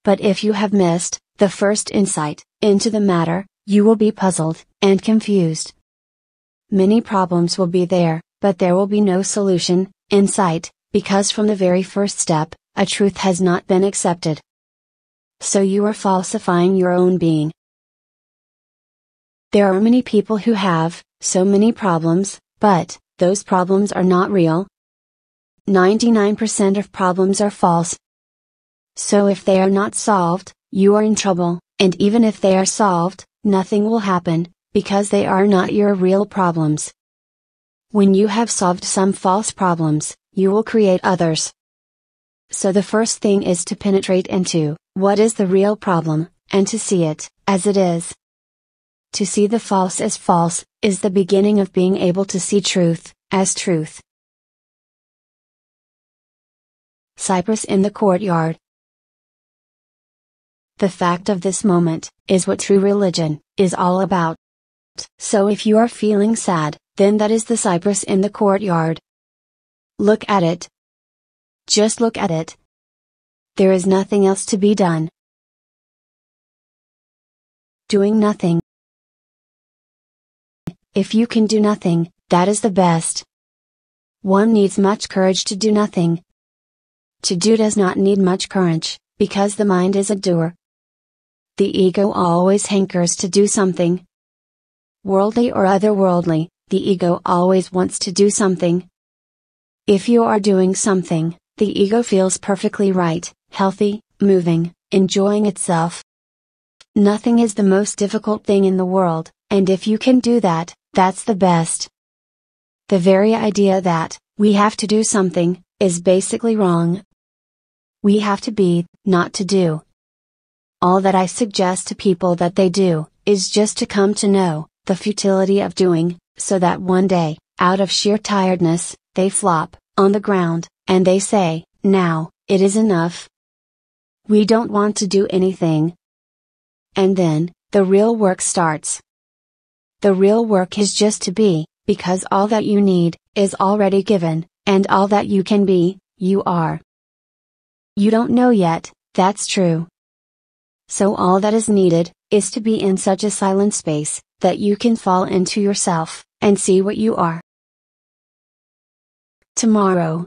Speaker 1: But if you have missed the first insight into the matter, you will be puzzled and confused. Many problems will be there, but there will be no solution, insight, because from the very first step, a truth has not been accepted. So you are falsifying your own being. There are many people who have so many problems, but those problems are not real. 99% of problems are false. So if they are not solved, you are in trouble, and even if they are solved, nothing will happen, because they are not your real problems. When you have solved some false problems, you will create others. So the first thing is to penetrate into what is the real problem, and to see it as it is. To see the false as false, is the beginning of being able to see truth as truth. Cypress in the courtyard. The fact of this moment, is what true religion is all about. So if you are feeling sad, then that is the cypress in the courtyard. Look at it. Just look at it. There is nothing else to be done. Doing nothing. If you can do nothing, that is the best. One needs much courage to do nothing. To do does not need much courage, because the mind is a doer. The ego always hankers to do something. Worldly or otherworldly, the ego always wants to do something. If you are doing something, the ego feels perfectly right, healthy, moving, enjoying itself. Nothing is the most difficult thing in the world, and if you can do that, that's the best. The very idea that we have to do something is basically wrong. We have to be, not to do. All that I suggest to people that they do, is just to come to know the futility of doing, so that one day, out of sheer tiredness, they flop on the ground, and they say, "Now, it is enough. We don't want to do anything." And then, the real work starts. The real work is just to be, because all that you need, is already given, and all that you can be, you are. You don't know yet, that's true. So all that is needed, is to be in such a silent space, that you can fall into yourself, and see what you are. Tomorrow.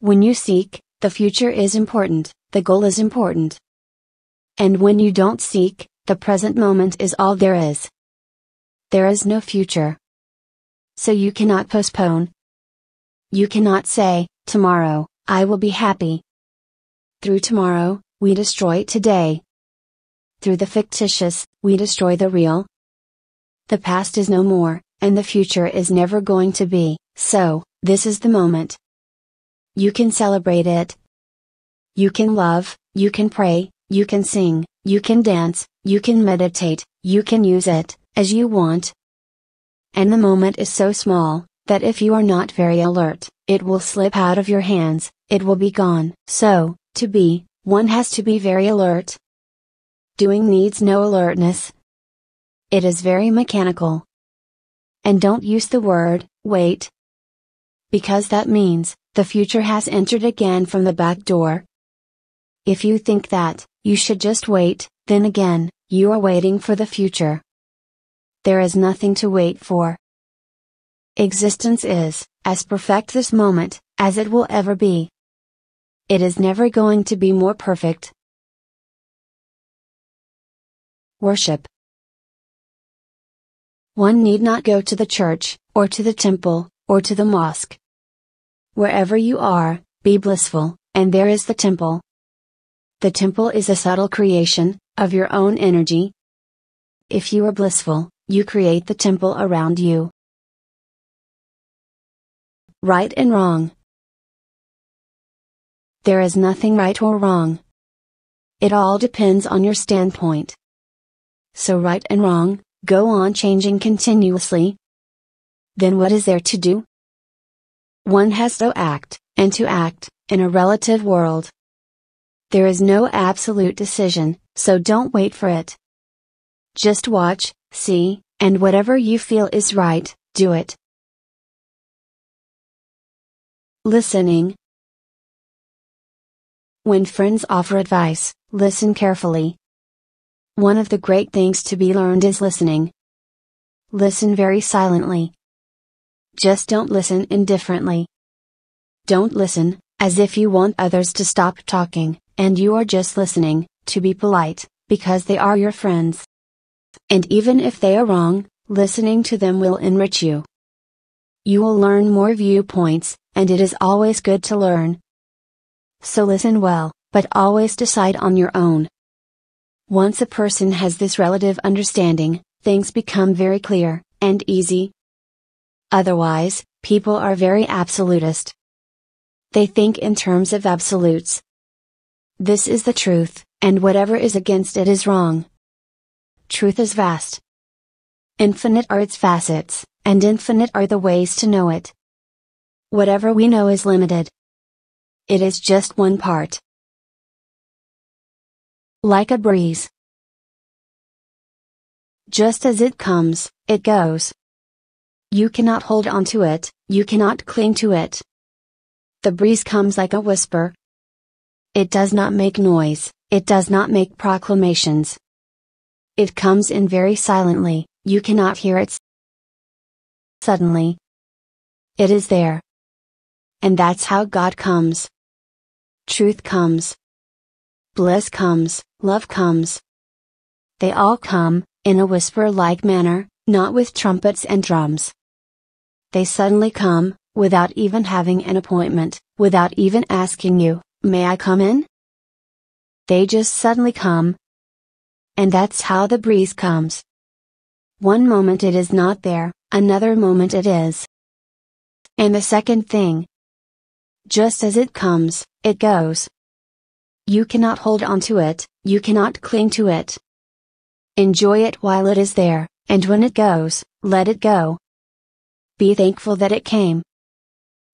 Speaker 1: When you seek, the future is important, the goal is important. And when you don't seek, the present moment is all there is. There is no future. So you cannot postpone. You cannot say, "Tomorrow, I will be happy." Through tomorrow, we destroy today. Through the fictitious, we destroy the real. The past is no more, and the future is never going to be, so, this is the moment. You can celebrate it. You can love, you can pray, you can sing, you can dance, you can meditate, you can use it, as you want. And the moment is so small, that if you are not very alert, it will slip out of your hands, it will be gone. So, to be, one has to be very alert. Doing needs no alertness. It is very mechanical. And don't use the word, wait. Because that means, the future has entered again from the back door. If you think that, you should just wait, then again, you are waiting for the future. There is nothing to wait for. Existence is, as perfect this moment, as it will ever be. It is never going to be more perfect. Worship. One need not go to the church, or to the temple, or to the mosque. Wherever you are, be blissful, and there is the temple. The temple is a subtle creation, of your own energy. If you are blissful, you create the temple around you. Right and wrong. There is nothing right or wrong. It all depends on your standpoint. So right and wrong, go on changing continuously. Then what is there to do? One has to act, and to act, in a relative world. There is no absolute decision, so don't wait for it. Just watch, see, and whatever you feel is right, do it. Listening. When friends offer advice, listen carefully. One of the great things to be learned is listening. Listen very silently. Just don't listen indifferently. Don't listen, as if you want others to stop talking, and you are just listening, to be polite, because they are your friends. And even if they are wrong, listening to them will enrich you. You will learn more viewpoints, and it is always good to learn. So listen well, but always decide on your own. Once a person has this relative understanding, things become very clear, and easy. Otherwise, people are very absolutist. They think in terms of absolutes. This is the truth, and whatever is against it is wrong. Truth is vast. Infinite are its facets, and infinite are the ways to know it. Whatever we know is limited. It is just one part. Like a breeze. Just as it comes, it goes. You cannot hold on to it, you cannot cling to it. The breeze comes like a whisper. It does not make noise, it does not make proclamations. It comes in very silently, you cannot hear it. Suddenly. It is there. And that's how God comes. Truth comes. Bliss comes, love comes. They all come, in a whisper-like manner, not with trumpets and drums. They suddenly come, without even having an appointment, without even asking you, "May I come in?" They just suddenly come. And that's how the breeze comes. One moment it is not there, another moment it is. And the second thing. Just as it comes, it goes. You cannot hold on to it, you cannot cling to it. Enjoy it while it is there, and when it goes, let it go. Be thankful that it came.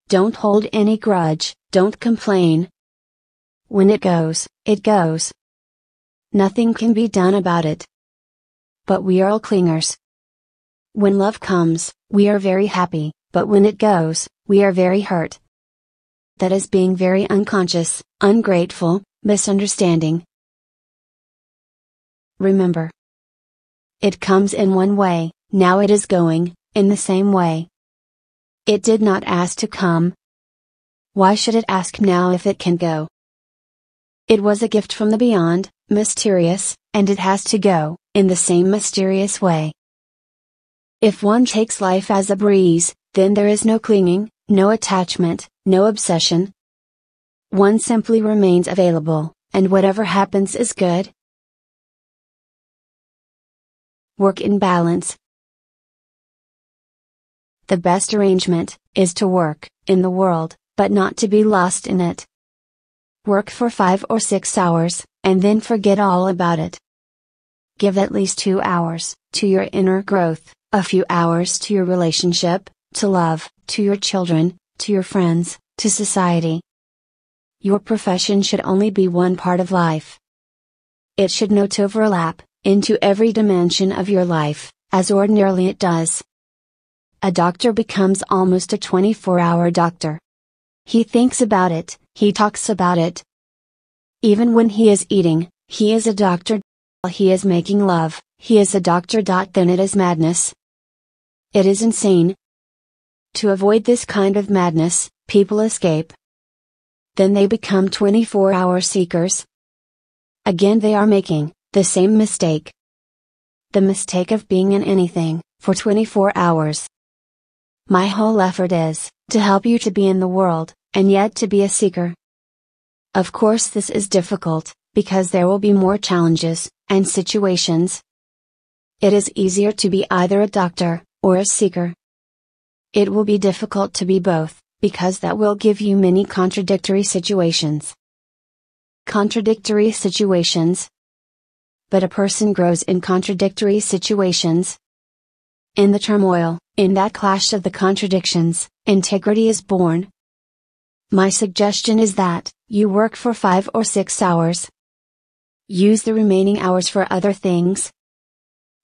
Speaker 1: Don't hold any grudge, don't complain. When it goes, it goes. Nothing can be done about it. But we are all clingers. When love comes, we are very happy, but when it goes, we are very hurt. That is being very unconscious, ungrateful, misunderstanding. Remember. It comes in one way, now it is going, in the same way. It did not ask to come. Why should it ask now if it can go? It was a gift from the beyond, mysterious, and it has to go, in the same mysterious way. If one takes life as a breeze, then there is no clinging, no attachment, no obsession. One simply remains available, and whatever happens is good. Work in balance. The best arrangement, is to work, in the world, but not to be lost in it. Work for 5 or 6 hours, and then forget all about it. Give at least 2 hours, to your inner growth, a few hours to your relationship, to love, to your children, to your friends, to society. Your profession should only be one part of life. It should not overlap, into every dimension of your life, as ordinarily it does. A doctor becomes almost a 24-hour doctor. He thinks about it, he talks about it. Even when he is eating, he is a doctor. While he is making love, he is a doctor. Then it is madness. It is insane. To avoid this kind of madness, people escape. Then they become 24-hour seekers. Again they are making the same mistake. The mistake of being in anything for 24 hours. My whole effort is to help you to be in the world, and yet to be a seeker. Of course this is difficult, because there will be more challenges and situations. It is easier to be either a doctor or a seeker. It will be difficult to be both, because that will give you many contradictory situations. Contradictory situations. But a person grows in contradictory situations. In the turmoil, in that clash of the contradictions, integrity is born. My suggestion is that you work for 5 or 6 hours. Use the remaining hours for other things.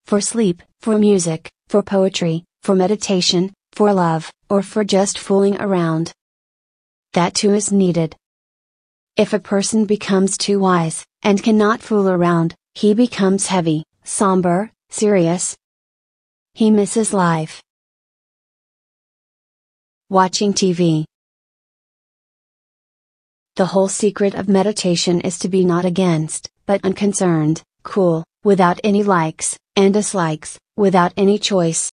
Speaker 1: For sleep, for music, for poetry, for meditation, for love, or for just fooling around. That too is needed. If a person becomes too wise, and cannot fool around, he becomes heavy, somber, serious. He misses life. Watching TV. The whole secret of meditation is to be not against, but unconcerned, cool, without any likes and dislikes, without any choice.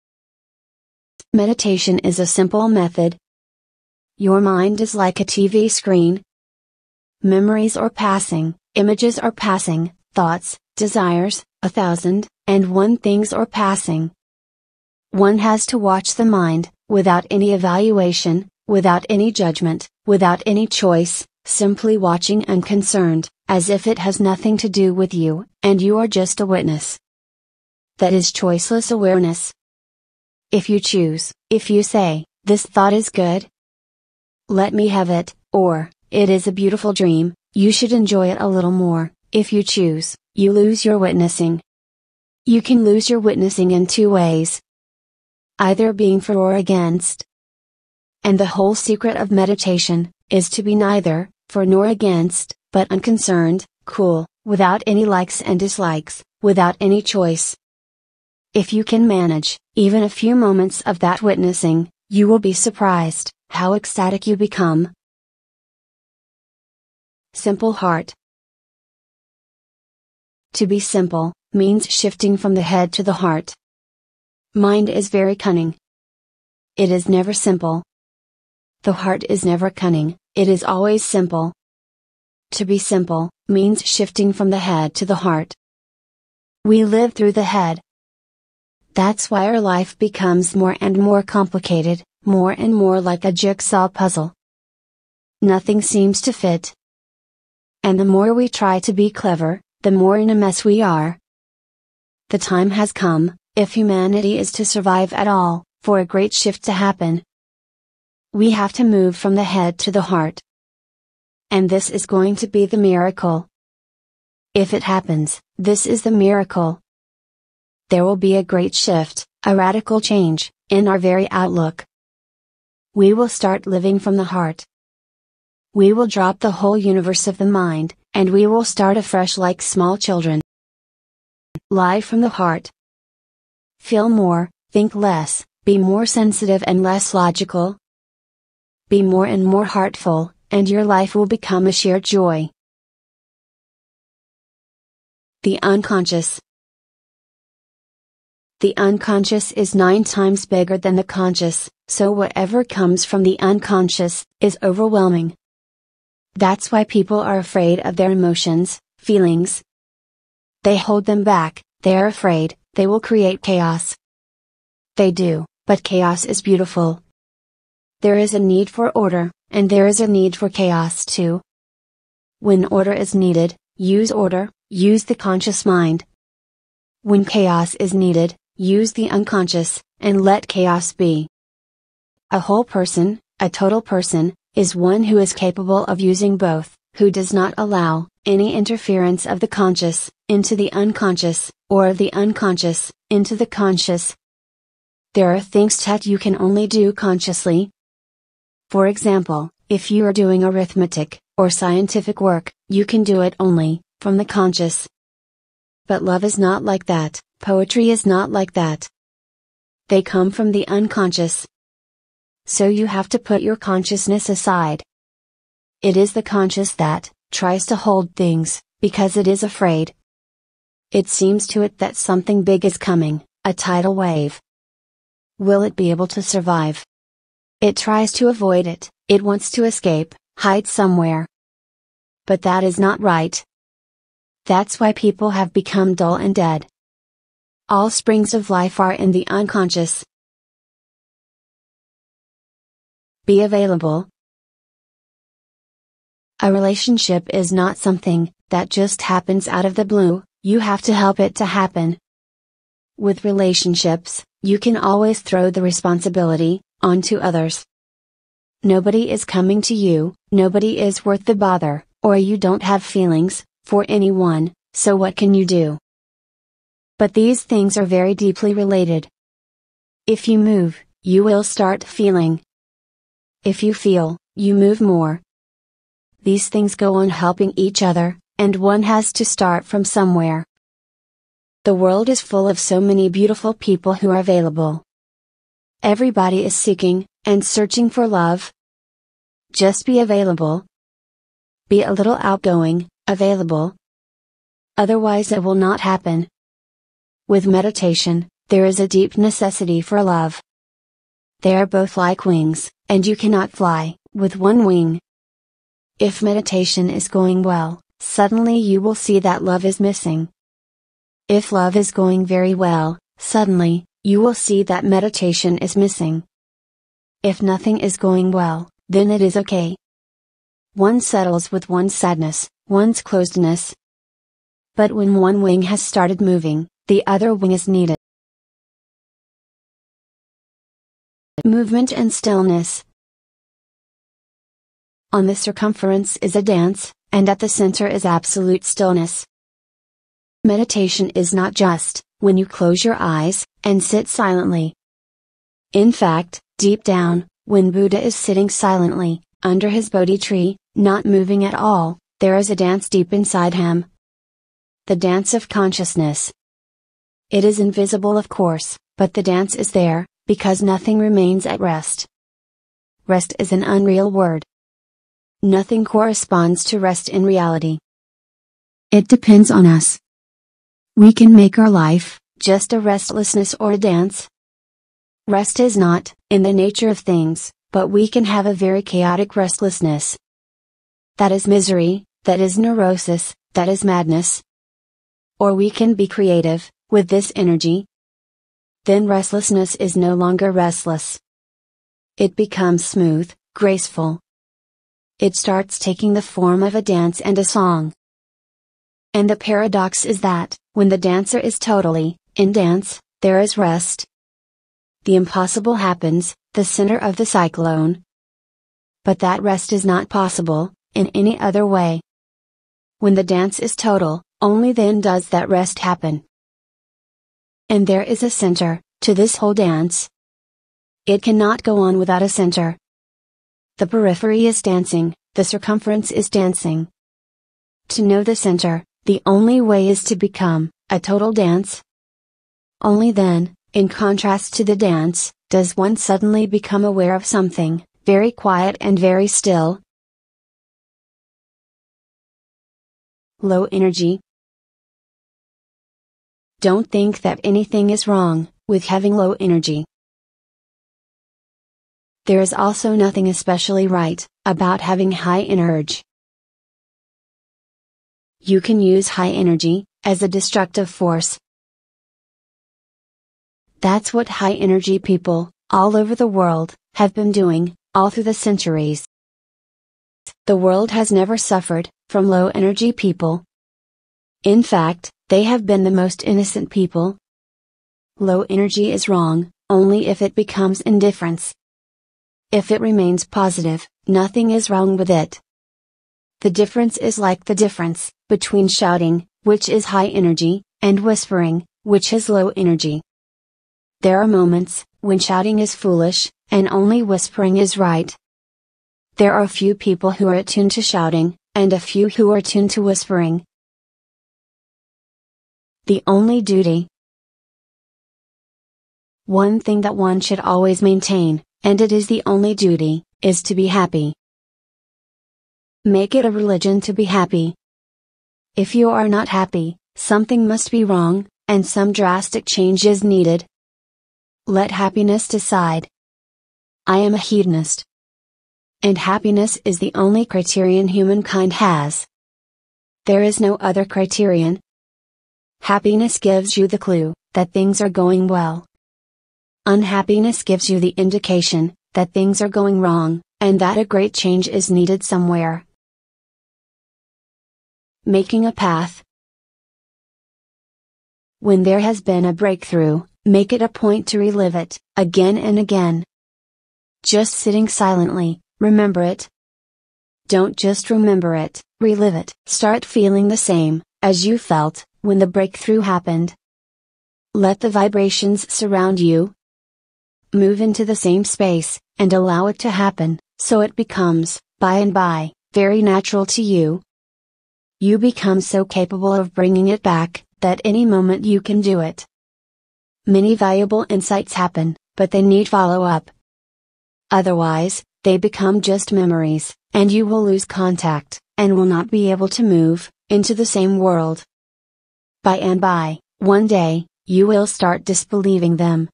Speaker 1: Meditation is a simple method. Your mind is like a TV screen. Memories are passing, images are passing, thoughts, desires, 1,001 things are passing. One has to watch the mind, without any evaluation, without any judgment, without any choice, simply watching unconcerned, as if it has nothing to do with you, and you are just a witness. That is choiceless awareness. If you choose, if you say, this thought is good, let me have it, or, it is a beautiful dream, you should enjoy it a little more. If you choose, you lose your witnessing. You can lose your witnessing in 2 ways. Either being for or against. And the whole secret of meditation is to be neither for nor against, but unconcerned, cool, without any likes and dislikes, without any choice. If you can manage even a few moments of that witnessing, you will be surprised how ecstatic you become. Simple heart. To be simple means shifting from the head to the heart. Mind is very cunning. It is never simple. The heart is never cunning, it is always simple. To be simple means shifting from the head to the heart. We live through the head. That's why our life becomes more and more complicated, more and more like a jigsaw puzzle. Nothing seems to fit. And the more we try to be clever, the more in a mess we are. The time has come, if humanity is to survive at all, for a great shift to happen. We have to move from the head to the heart. And this is going to be the miracle. If it happens, this is the miracle. There will be a great shift, a radical change, in our very outlook. We will start living from the heart. We will drop the whole universe of the mind, and we will start afresh like small children. Live from the heart. Feel more, think less, be more sensitive and less logical. Be more and more heartful, and your life will become a sheer joy. The unconscious. The unconscious is 9 times bigger than the conscious, so whatever comes from the unconscious is overwhelming. That's why people are afraid of their emotions, feelings. They hold them back, they are afraid, they will create chaos. They do, but chaos is beautiful. There is a need for order, and there is a need for chaos too. When order is needed, use order, use the conscious mind. When chaos is needed, use the unconscious, and let chaos be. A whole person, a total person, is one who is capable of using both, who does not allow any interference of the conscious into the unconscious, or of the unconscious into the conscious. There are things that you can only do consciously. For example, if you are doing arithmetic, or scientific work, you can do it only from the conscious. But love is not like that, poetry is not like that. They come from the unconscious. So you have to put your consciousness aside. It is the conscious that tries to hold things, because it is afraid. It seems to it that something big is coming, a tidal wave. Will it be able to survive? It tries to avoid it, it wants to escape, hide somewhere. But that is not right. That's why people have become dull and dead. All springs of life are in the unconscious. Be available. A relationship is not something that just happens out of the blue, you have to help it to happen. With relationships, you can always throw the responsibility onto others. Nobody is coming to you, nobody is worth the bother, or you don't have feelings for anyone, so what can you do? But these things are very deeply related. If you move, you will start feeling. If you feel, you move more. These things go on helping each other, and one has to start from somewhere. The world is full of so many beautiful people who are available. Everybody is seeking and searching for love. Just be available. Be a little outgoing, available. Otherwise it will not happen. With meditation, there is a deep necessity for love. They are both like wings, and you cannot fly with one wing. If meditation is going well, suddenly you will see that love is missing. If love is going very well, suddenly, you will see that meditation is missing. If nothing is going well, then it is okay. One settles with one's sadness, one's closedness. But when one wing has started moving, the other wing is needed. Movement and stillness. On the circumference is a dance, and at the center is absolute stillness. Meditation is not just when you close your eyes and sit silently. In fact, deep down, when Buddha is sitting silently, under his Bodhi tree, not moving at all, there is a dance deep inside him. The dance of consciousness. It is invisible, of course, but the dance is there, because nothing remains at rest. Rest is an unreal word. Nothing corresponds to rest in reality. It depends on us. We can make our life just a restlessness or a dance. Rest is not in the nature of things, but we can have a very chaotic restlessness. That is misery, that is neurosis, that is madness. Or we can be creative with this energy. Then restlessness is no longer restless. It becomes smooth, graceful. It starts taking the form of a dance and a song. And the paradox is that, when the dancer is totally in dance, there is rest. The impossible happens, the center of the cyclone. But that rest is not possible in any other way. When the dance is total, only then does that rest happen. And there is a center to this whole dance. It cannot go on without a center. The periphery is dancing, the circumference is dancing. To know the center, the only way is to become a total dance. Only then, in contrast to the dance, does one suddenly become aware of something very quiet and very still. Low energy. Don't think that anything is wrong with having low energy. There is also nothing especially right about having high energy. You can use high energy as a destructive force. That's what high energy people, all over the world, have been doing, all through the centuries. The world has never suffered from low energy people. In fact, they have been the most innocent people. Low energy is wrong, only if it becomes indifference. If it remains positive, nothing is wrong with it. The difference is like the difference between shouting, which is high energy, and whispering, which is low energy. There are moments when shouting is foolish, and only whispering is right. there are few people who are attuned to shouting, and a few who are attuned to whispering. The only duty. One thing that one should always maintain, and it is the only duty, is to be happy. Make it a religion to be happy. If you are not happy, something must be wrong, and some drastic change is needed. Let happiness decide. I am a hedonist. And happiness is the only criterion humankind has. There is no other criterion. Happiness gives you the clue that things are going well. Unhappiness gives you the indication that things are going wrong, and that a great change is needed somewhere. Making a path. When there has been a breakthrough, make it a point to relive it, again and again. Just sitting silently, remember it. Don't just remember it, relive it. Start feeling the same as you felt when the breakthrough happened. Let the vibrations surround you. Move into the same space, and allow it to happen, so it becomes, by and by, very natural to you. You become so capable of bringing it back, that any moment you can do it. Many valuable insights happen, but they need follow-up. Otherwise, they become just memories, and you will lose contact, and will not be able to move into the same world. By and by, one day, you will start disbelieving them.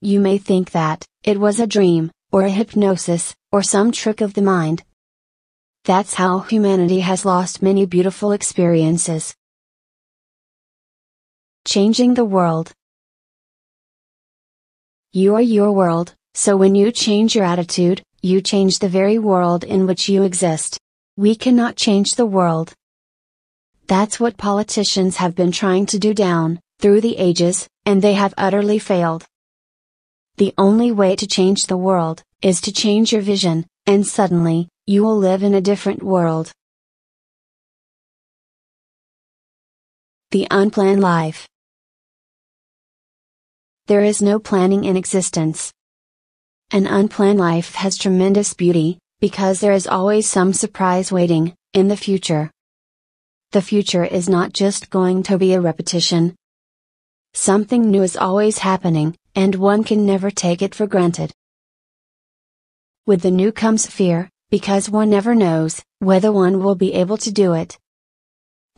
Speaker 1: You may think that it was a dream, or a hypnosis, or some trick of the mind. That's how humanity has lost many beautiful experiences. Changing the world. You are your world, so when you change your attitude, you change the very world in which you exist. We cannot change the world. That's what politicians have been trying to do down through the ages, and they have utterly failed. The only way to change the world is to change your vision, and suddenly, you will live in a different world. The unplanned life. There is no planning in existence. An unplanned life has tremendous beauty, because there is always some surprise waiting in the future. The future is not just going to be a repetition. Something new is always happening, and one can never take it for granted. With the new comes fear, because one never knows whether one will be able to do it.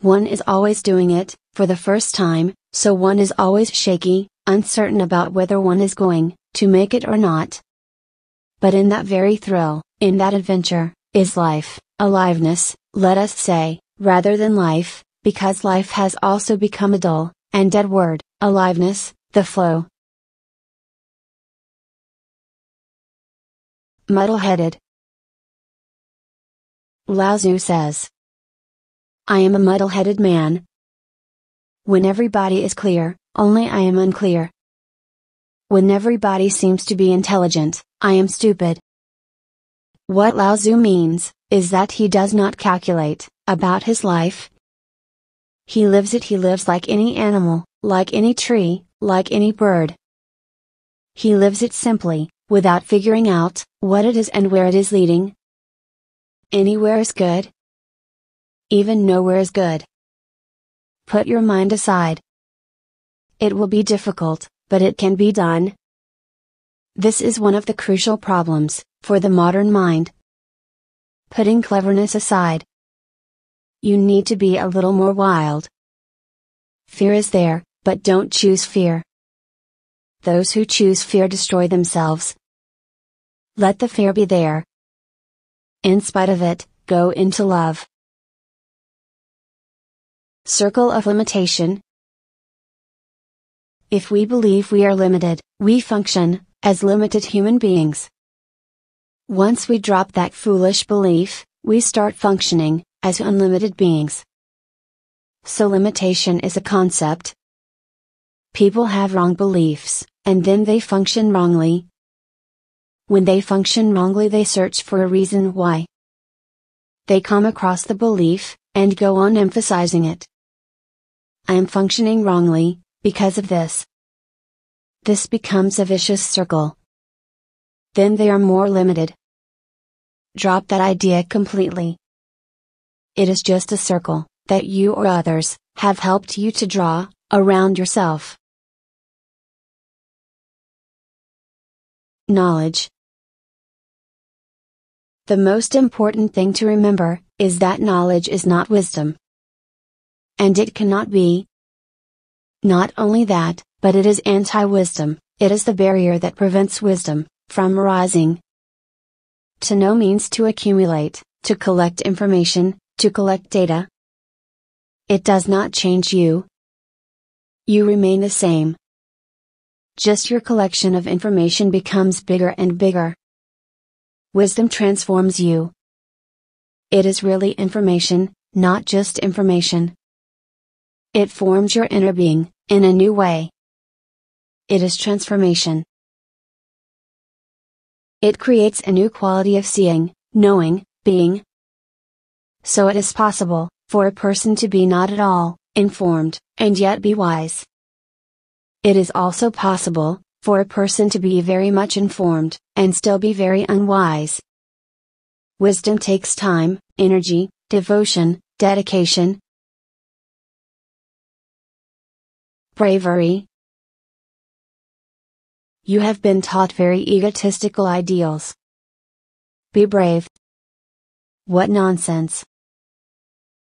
Speaker 1: One is always doing it for the first time, so one is always shaky, uncertain about whether one is going to make it or not. But in that very thrill, in that adventure, is life, aliveness, let us say, rather than life, because life has also become a dull and dead word. Aliveness, the flow. Muddle-headed. Lao Tzu says, I am a muddle-headed man. When everybody is clear, only I am unclear. When everybody seems to be intelligent, I am stupid. What Lao Tzu means, is that he does not calculate about his life. He lives it. He lives like any animal, like any tree, like any bird. He lives it simply, without figuring out what it is and where it is leading. Anywhere is good. Even nowhere is good. Put your mind aside. It will be difficult, but it can be done. This is one of the crucial problems for the modern mind. Putting cleverness aside. You need to be a little more wild. Fear is there, but don't choose fear. Those who choose fear destroy themselves. Let the fear be there. In spite of it, go into love. Circle of limitation. If we believe we are limited, we function as limited human beings. Once we drop that foolish belief, we start functioning as unlimited beings. So limitation is a concept. People have wrong beliefs, and then they function wrongly. When they function wrongly, they search for a reason why. They come across the belief, and go on emphasizing it. I am functioning wrongly, because of this. This becomes a vicious circle. Then they are more limited. drop that idea completely. It is just a circle that you or others have helped you to draw around yourself. Knowledge. The most important thing to remember is that knowledge is not wisdom. And it cannot be. Not only that, but it is anti-wisdom. It is the barrier that prevents wisdom from arising. To know means to accumulate, to collect information, to collect data. It does not change you. You remain the same. Just your collection of information becomes bigger and bigger. Wisdom transforms you. It is really information, not just information. It forms your inner being, in a new way. It is transformation. It creates a new quality of seeing, knowing, being. So it is possible, for a person to be not at all informed, and yet be wise. It is also possible, for a person to be very much informed, and still be very unwise. Wisdom takes time, energy, devotion, dedication. Bravery. You have been taught very egotistical ideals. Be brave. What nonsense!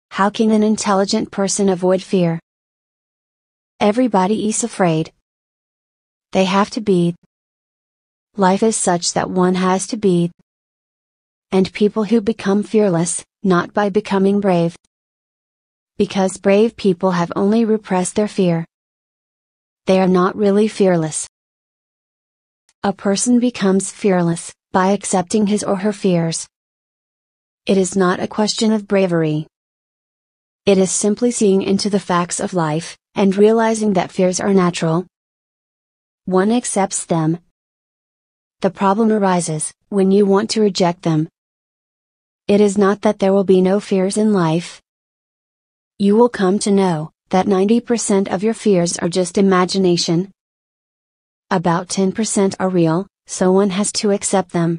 Speaker 1: How can an intelligent person avoid fear? Everybody is afraid. They have to be. Life is such that one has to be. And people who become fearless, not by becoming brave. Because brave people have only repressed their fear. They are not really fearless. A person becomes fearless by accepting his or her fears. It is not a question of bravery. It is simply seeing into the facts of life, and realizing that fears are natural. One accepts them. The problem arises when you want to reject them. It is not that there will be no fears in life. You will come to know that 90% of your fears are just imagination. About 10% are real, so one has to accept them.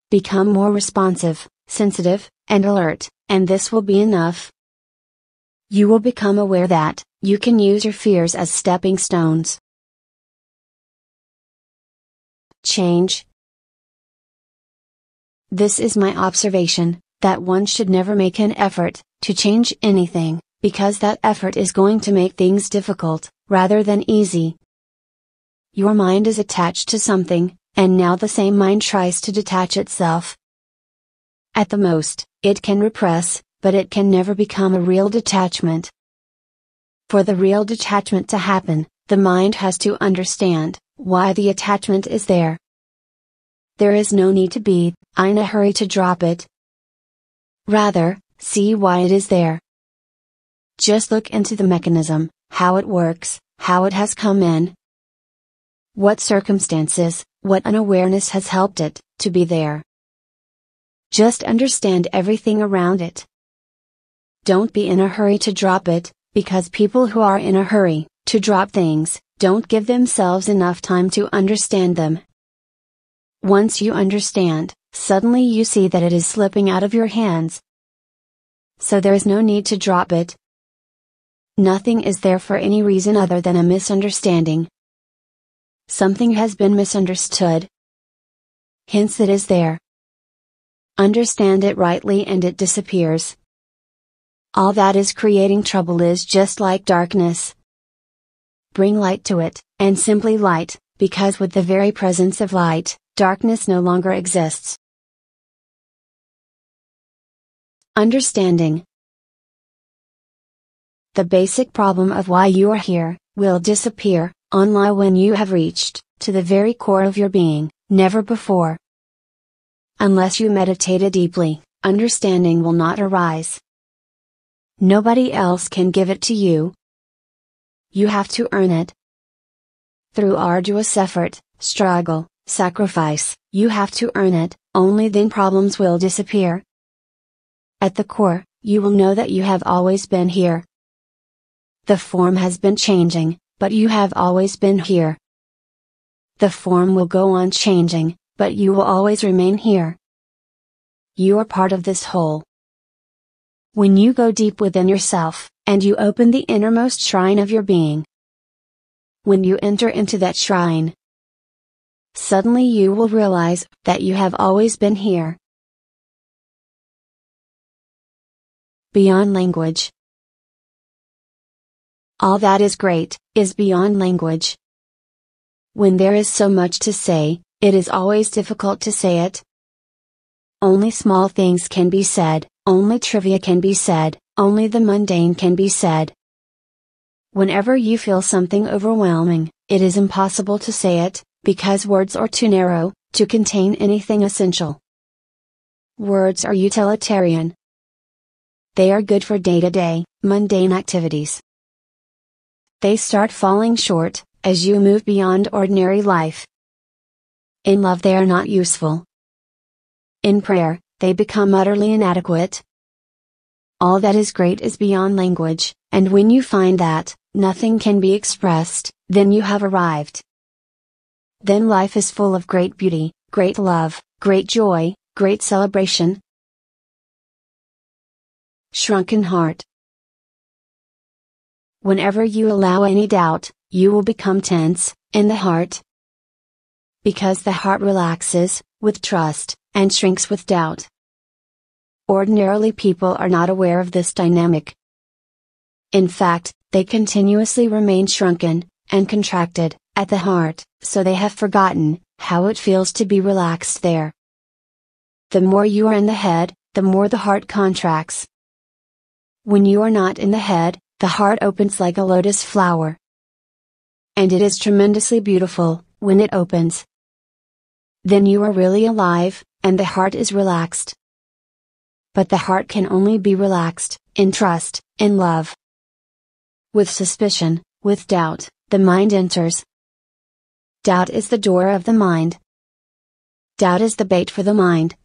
Speaker 1: Become more responsive, sensitive, and alert, and this will be enough. You will become aware that you can use your fears as stepping stones. Change. This is my observation, that one should never make an effort to change anything, because that effort is going to make things difficult, rather than easy. Your mind is attached to something, and now the same mind tries to detach itself. At the most, it can repress, but it can never become a real detachment. For the real detachment to happen, the mind has to understand why the attachment is there. There is no need to be in a hurry to drop it. Rather, see why it is there. Just look into the mechanism, how it works, how it has come in. What circumstances, what unawareness has helped it to be there. Just understand everything around it. Don't be in a hurry to drop it, because people who are in a hurry to drop things don't give themselves enough time to understand them. Once you understand, suddenly you see that it is slipping out of your hands. So there is no need to drop it. Nothing is there for any reason other than a misunderstanding. Something has been misunderstood. Hence it is there. Understand it rightly and it disappears. All that is creating trouble is just like darkness. Bring light to it, and simply light, because with the very presence of light, darkness no longer exists. Understanding. The basic problem of why you are here will disappear only when you have reached to the very core of your being, never before. Unless you meditate it deeply, understanding will not arise. Nobody else can give it to you. You have to earn it. Through arduous effort, struggle, sacrifice, you have to earn it, only then problems will disappear. At the core, you will know that you have always been here. The form has been changing, but you have always been here. The form will go on changing, but you will always remain here. you are part of this whole. When you go deep within yourself, and you open the innermost shrine of your being, when you enter into that shrine, suddenly you will realize that you have always been here. Beyond language. All that is great, is beyond language. When there is so much to say, it is always difficult to say it. Only small things can be said, only trivia can be said, only the mundane can be said. Whenever you feel something overwhelming, it is impossible to say it, because words are too narrow, to contain anything essential. Words are utilitarian. They are good for day-to-day, mundane activities. They start falling short, as you move beyond ordinary life. In love they are not useful. In prayer, they become utterly inadequate. All that is great is beyond language, and when you find that nothing can be expressed, then you have arrived. Then life is full of great beauty, great love, great joy, great celebration. Shrunken heart. Whenever you allow any doubt, you will become tense, in the heart. Because the heart relaxes, with trust, and shrinks with doubt. Ordinarily people are not aware of this dynamic. In fact, they continuously remain shrunken, and contracted, at the heart, so they have forgotten, how it feels to be relaxed there. The more you are in the head, the more the heart contracts. When you are not in the head, the heart opens like a lotus flower. And it is tremendously beautiful, when it opens. Then you are really alive, and the heart is relaxed. But the heart can only be relaxed, in trust, in love. With suspicion, with doubt, the mind enters. Doubt is the door of the mind. Doubt is the bait for the mind.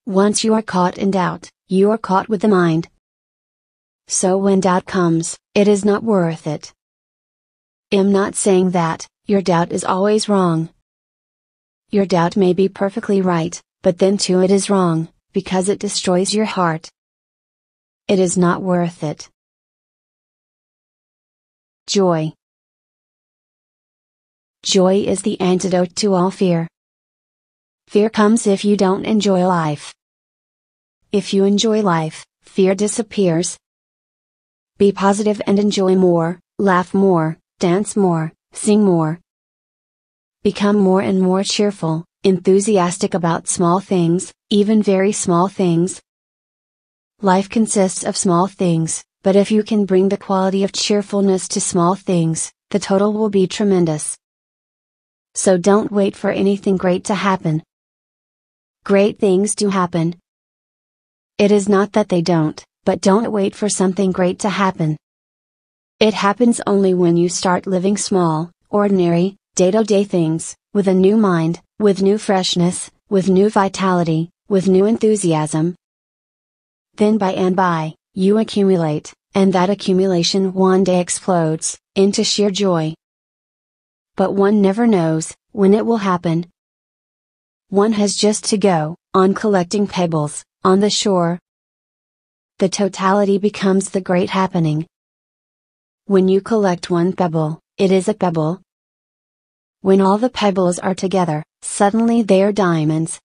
Speaker 1: Once you are caught in doubt, you are caught with the mind. So when doubt comes, it is not worth it. I'm not saying that your doubt is always wrong. Your doubt may be perfectly right, but then too it is wrong, because it destroys your heart. It is not worth it. Joy. Joy is the antidote to all fear. Fear comes if you don't enjoy life. If you enjoy life, fear disappears. Be positive and enjoy more, laugh more, dance more, sing more. Become more and more cheerful, enthusiastic about small things, even very small things. Life consists of small things, but if you can bring the quality of cheerfulness to small things, the total will be tremendous. So don't wait for anything great to happen. Great things do happen. It is not that they don't, but don't wait for something great to happen. It happens only when you start living small, ordinary, day-to-day things, with a new mind, with new freshness, with new vitality, with new enthusiasm. Then by and by, you accumulate, and that accumulation one day explodes, into sheer joy. But one never knows, when it will happen. One has just to go, on collecting pebbles, on the shore. The totality becomes the great happening. When you collect one pebble, it is a pebble. When all the pebbles are together, suddenly they are diamonds.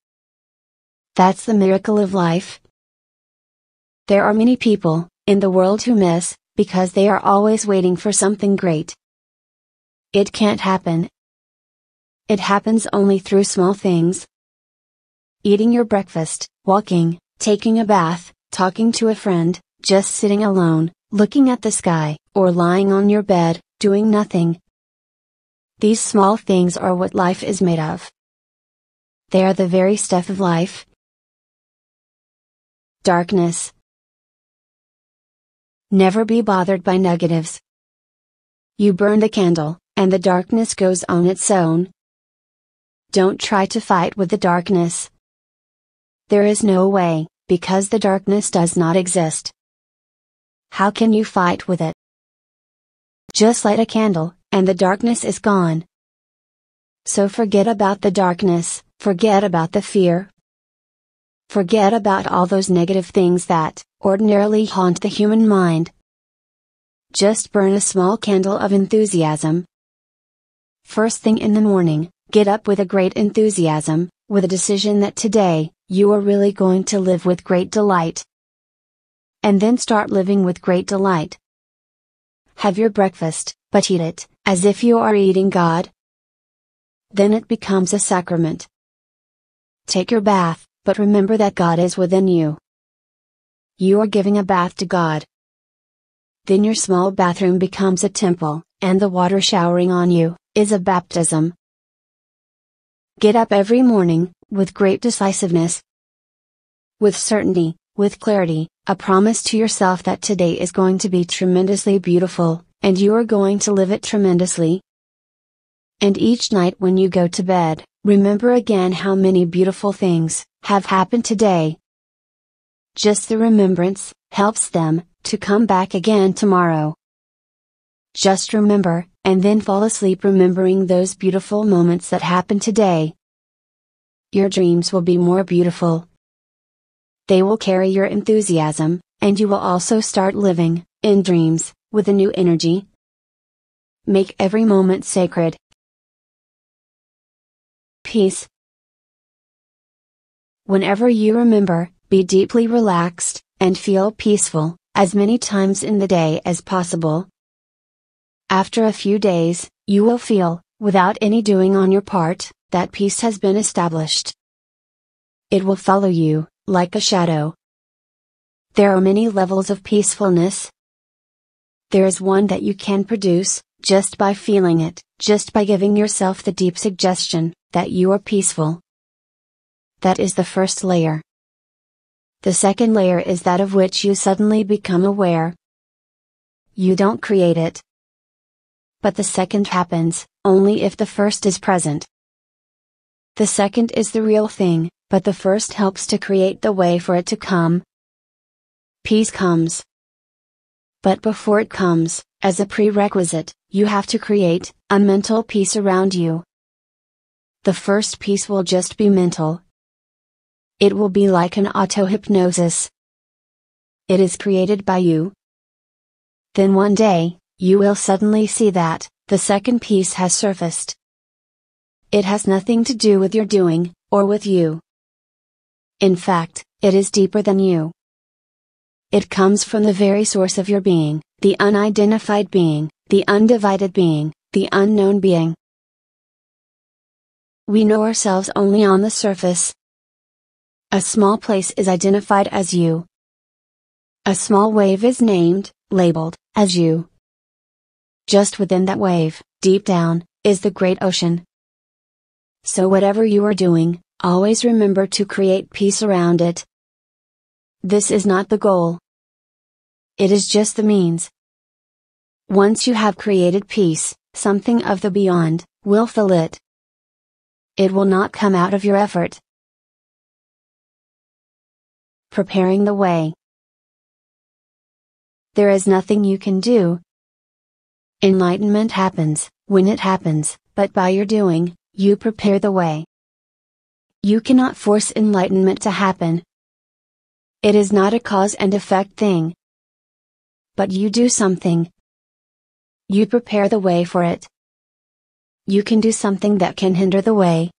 Speaker 1: That's the miracle of life. There are many people, in the world who miss, because they are always waiting for something great. It can't happen. It happens only through small things. Eating your breakfast, walking, taking a bath, talking to a friend, just sitting alone, looking at the sky, or lying on your bed, doing nothing. These small things are what life is made of. They are the very stuff of life. Darkness. Never be bothered by negatives. You burn the candle, and the darkness goes on its own. Don't try to fight with the darkness. There is no way, because the darkness does not exist. How can you fight with it? Just light a candle, and the darkness is gone. So forget about the darkness, forget about the fear. Forget about all those negative things that ordinarily haunt the human mind. Just burn a small candle of enthusiasm. First thing in the morning, get up with a great enthusiasm, with a decision that today, you are really going to live with great delight. And then start living with great delight. Have your breakfast, but eat it, as if you are eating God. Then it becomes a sacrament. Take your bath, but remember that God is within you. You are giving a bath to God. Then your small bathroom becomes a temple, and the water showering on you is a baptism. Get up every morning, with great decisiveness, with certainty, with clarity, a promise to yourself that today is going to be tremendously beautiful, and you are going to live it tremendously. And each night when you go to bed, remember again how many beautiful things have happened today. Just the remembrance helps them to come back again tomorrow. Just remember, and then fall asleep remembering those beautiful moments that happened today. Your dreams will be more beautiful. They will carry your enthusiasm, and you will also start living, in dreams, with a new energy. Make every moment sacred. Peace. Whenever you remember, be deeply relaxed, and feel peaceful, as many times in the day as possible. After a few days, you will feel, without any doing on your part, that peace has been established. It will follow you, like a shadow. There are many levels of peacefulness. There is one that you can produce, just by feeling it, just by giving yourself the deep suggestion, that you are peaceful. That is the first layer. The second layer is that of which you suddenly become aware. You don't create it. But the second happens, only if the first is present. The second is the real thing, but the first helps to create the way for it to come. Peace comes. But before it comes, as a prerequisite, you have to create a mental peace around you. The first peace will just be mental. It will be like an auto-hypnosis. It is created by you. Then one day, you will suddenly see that the second peace has surfaced. It has nothing to do with your doing, or with you. In fact, it is deeper than you. It comes from the very source of your being, the unidentified being, the undivided being, the unknown being. We know ourselves only on the surface. A small place is identified as you. A small wave is named, labeled, as you. Just within that wave, deep down, is the great ocean. So whatever you are doing, always remember to create peace around it. This is not the goal. It is just the means. Once you have created peace, something of the beyond will fill it. It will not come out of your effort. Preparing the way. There is nothing you can do. Enlightenment happens, when it happens, but by your doing, you prepare the way. You cannot force enlightenment to happen. It is not a cause and effect thing. But you do something. You prepare the way for it. You can do something that can hinder the way.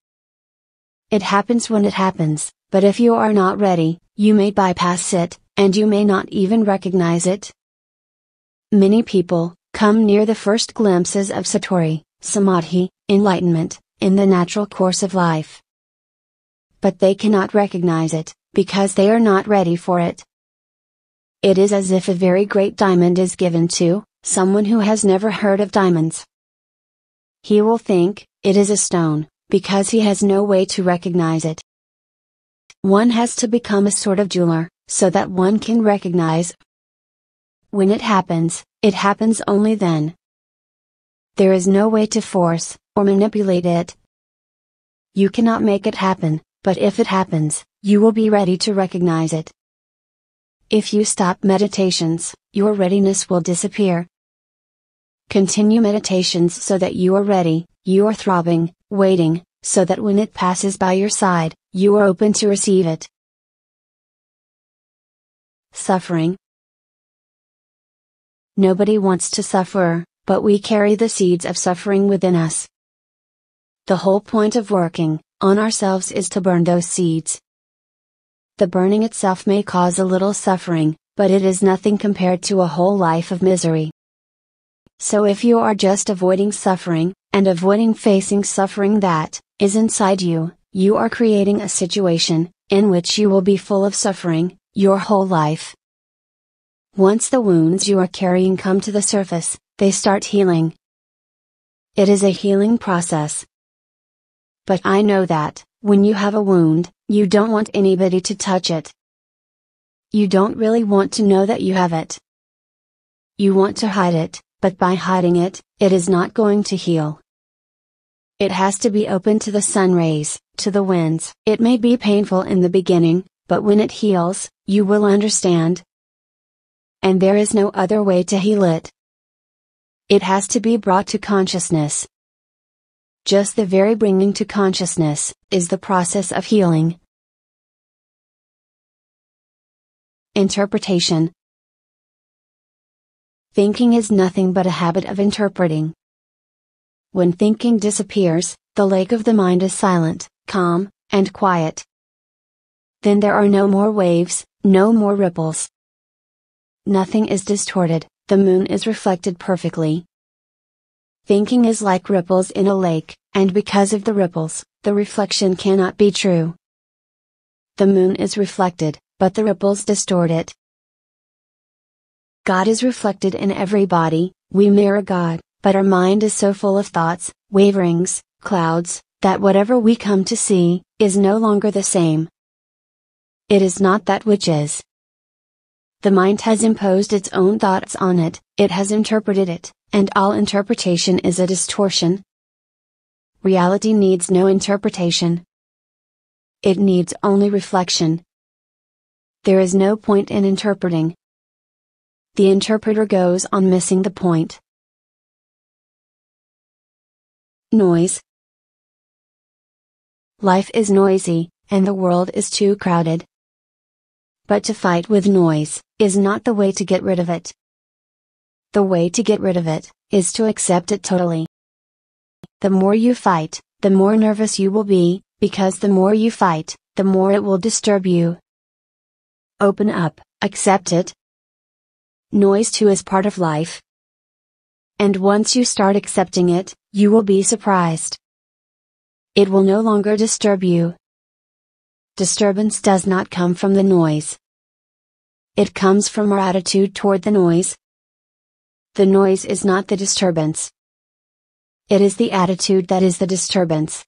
Speaker 1: It happens when it happens, but if you are not ready, you may bypass it, and you may not even recognize it. Many people come near the first glimpses of satori, samadhi, enlightenment, in the natural course of life. But they cannot recognize it, because they are not ready for it. It is as if a very great diamond is given to someone who has never heard of diamonds. He will think it is a stone, because he has no way to recognize it. One has to become a sort of jeweler, so that one can recognize. When it happens only then. There is no way to force, or manipulate it. You cannot make it happen, but if it happens, you will be ready to recognize it. If you stop meditations, your readiness will disappear. Continue meditations so that you are ready, you are throbbing, waiting, so that when it passes by your side, you are open to receive it. suffering. Nobody wants to suffer, but we carry the seeds of suffering within us. The whole point of working on ourselves is to burn those seeds. The burning itself may cause a little suffering, but it is nothing compared to a whole life of misery. So if you are just avoiding suffering, and avoiding facing suffering that is inside you, you are creating a situation in which you will be full of suffering your whole life. Once the wounds you are carrying come to the surface, they start healing. It is a healing process. But I know that, when you have a wound, you don't want anybody to touch it. You don't really want to know that you have it. You want to hide it, but by hiding it, it is not going to heal. It has to be open to the sun rays, to the winds. It may be painful in the beginning, but when it heals, you will understand. And there is no other way to heal it. It has to be brought to consciousness. Just the very bringing to consciousness is the process of healing. Interpretation. Thinking is nothing but a habit of interpreting. When thinking disappears, the lake of the mind is silent, calm, and quiet. Then there are no more waves, no more ripples. Nothing is distorted, the moon is reflected perfectly. Thinking is like ripples in a lake, and because of the ripples, the reflection cannot be true. The moon is reflected, but the ripples distort it. God is reflected in everybody, we mirror God, but our mind is so full of thoughts, waverings, clouds, that whatever we come to see, is no longer the same. It is not that which is. The mind has imposed its own thoughts on it, it has interpreted it, and all interpretation is a distortion. Reality needs no interpretation. It needs only reflection. There is no point in interpreting. The interpreter goes on missing the point. Noise. Life is noisy, and the world is too crowded. But to fight with noise is not the way to get rid of it. The way to get rid of it is to accept it totally. The more you fight, the more nervous you will be, because the more you fight, the more it will disturb you. Open up, accept it. Noise too is part of life. And once you start accepting it, you will be surprised. It will no longer disturb you. Disturbance does not come from the noise. It comes from our attitude toward the noise. The noise is not the disturbance. It is the attitude that is the disturbance.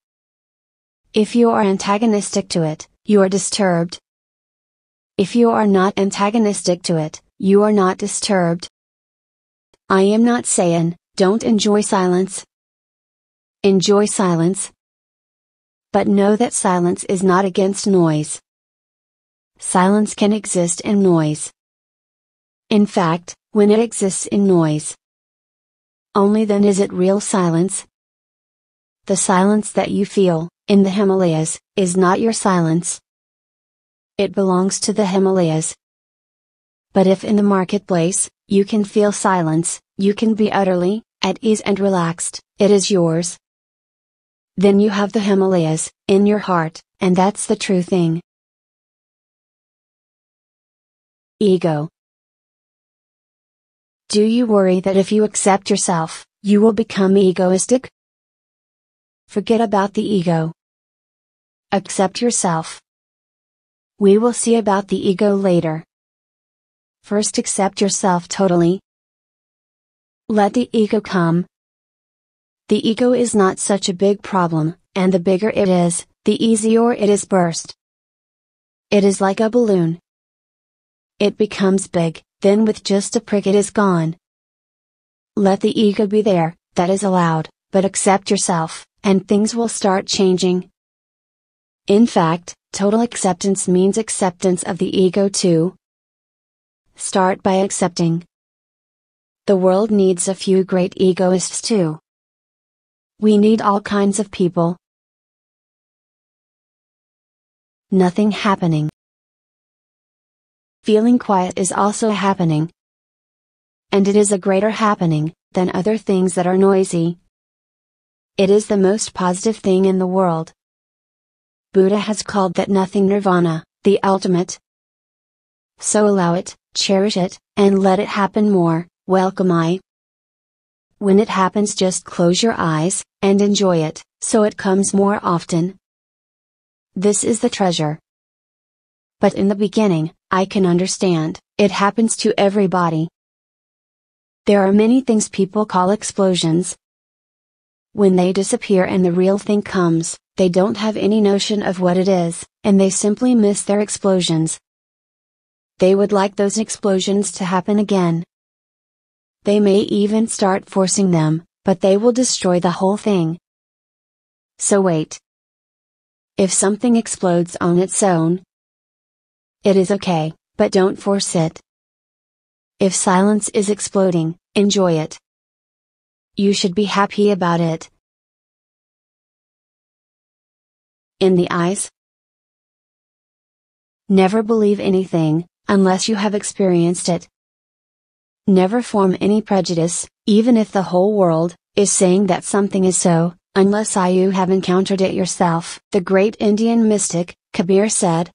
Speaker 1: If you are antagonistic to it, you are disturbed. If you are not antagonistic to it, you are not disturbed. I am not saying, don't enjoy silence. Enjoy silence. But know that silence is not against noise. Silence can exist in noise. In fact, when it exists in noise, only then is it real silence. The silence that you feel, in the Himalayas, is not your silence. It belongs to the Himalayas. But if in the marketplace, you can feel silence, you can be utterly, at ease and relaxed, it is yours. Then you have the Himalayas, in your heart, and that's the true thing. Ego. Do you worry that if you accept yourself, you will become egoistic? Forget about the ego. Accept yourself. We will see about the ego later. First accept yourself totally. Let the ego come. The ego is not such a big problem, and the bigger it is, the easier it is burst. It is like a balloon. It becomes big, then with just a prick it is gone. Let the ego be there, that is allowed, but accept yourself, and things will start changing. In fact, total acceptance means acceptance of the ego too. Start by accepting. The world needs a few great egoists too. We need all kinds of people. Nothing happening. feeling quiet is also a happening. And it is a greater happening than other things that are noisy. It is the most positive thing in the world. Buddha has called that nothing nirvana, the ultimate. So allow it, cherish it, and let it happen more. Welcome I. When it happens, just close your eyes, and enjoy it, so it comes more often. This is the treasure. But in the beginning, I can understand, it happens to everybody. There are many things people call explosions. When they disappear and the real thing comes, they don't have any notion of what it is, and they simply miss their explosions. They would like those explosions to happen again. They may even start forcing them, but they will destroy the whole thing. So wait. If something explodes on its own, it is okay, but don't force it. If silence is exploding, enjoy it. You should be happy about it. In the eyes. Never believe anything, unless you have experienced it. Never form any prejudice, even if the whole world is saying that something is so, unless you have encountered it yourself. The great Indian mystic, Kabir said,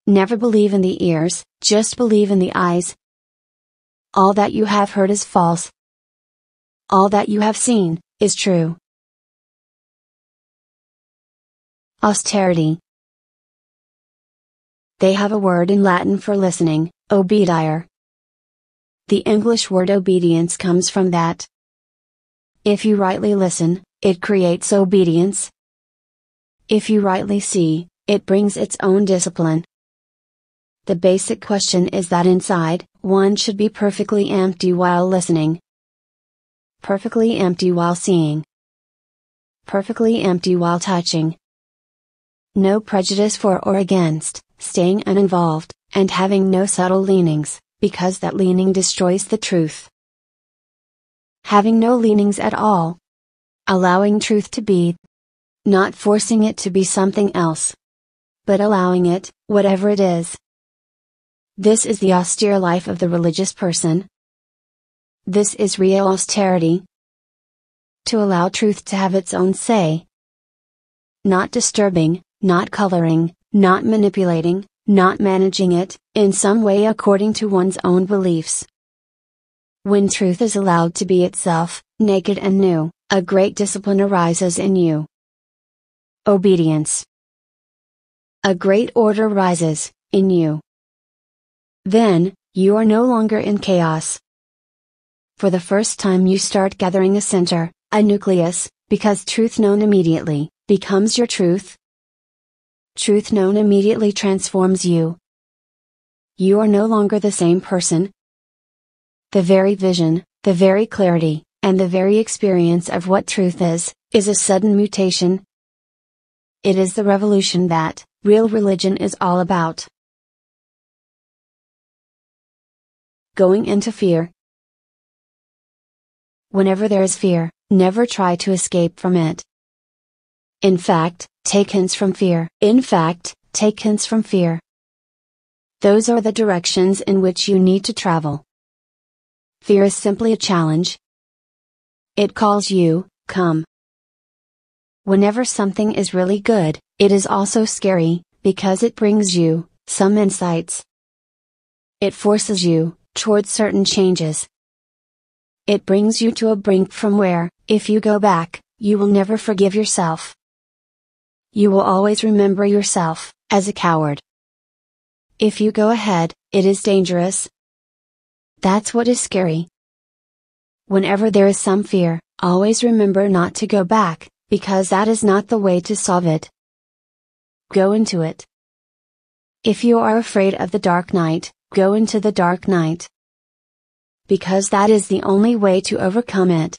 Speaker 1: "Never believe in the ears, just believe in the eyes. All that you have heard is false. All that you have seen is true." Austerity. They have a word in Latin for listening, obedire. The English word obedience comes from that. If you rightly listen, it creates obedience. If you rightly see, it brings its own discipline. The basic question is that inside, one should be perfectly empty while listening. Perfectly empty while seeing. Perfectly empty while touching. No prejudice for or against, staying uninvolved, and having no subtle leanings, because that leaning destroys the truth. Having no leanings at all. Allowing truth to be. Not forcing it to be something else. But allowing it, whatever it is. This is the austere life of the religious person. This is real austerity. To allow truth to have its own say. Not disturbing, not coloring, not manipulating, not managing it, in some way according to one's own beliefs. When truth is allowed to be itself, naked and new, a great discipline arises in you. Obedience. A great order rises, in you. Then, you are no longer in chaos. For the first time you start gathering a center, a nucleus, because truth known immediately, becomes your truth. Truth known immediately transforms you. You are no longer the same person. The very vision, the very clarity, and the very experience of what truth is a sudden mutation. It is the revolution that real religion is all about. Going into fear. Whenever there is fear, never try to escape from it. In fact, take hints from fear. Those are the directions in which you need to travel. Fear is simply a challenge. It calls you, come. Whenever something is really good, it is also scary, because it brings you some insights. It forces you toward certain changes. It brings you to a brink from where, if you go back, you will never forgive yourself. You will always remember yourself as a coward. If you go ahead, it is dangerous. That's what is scary. Whenever there is some fear, always remember not to go back, because that is not the way to solve it. Go into it. If you are afraid of the dark night, go into the dark night. Because that is the only way to overcome it.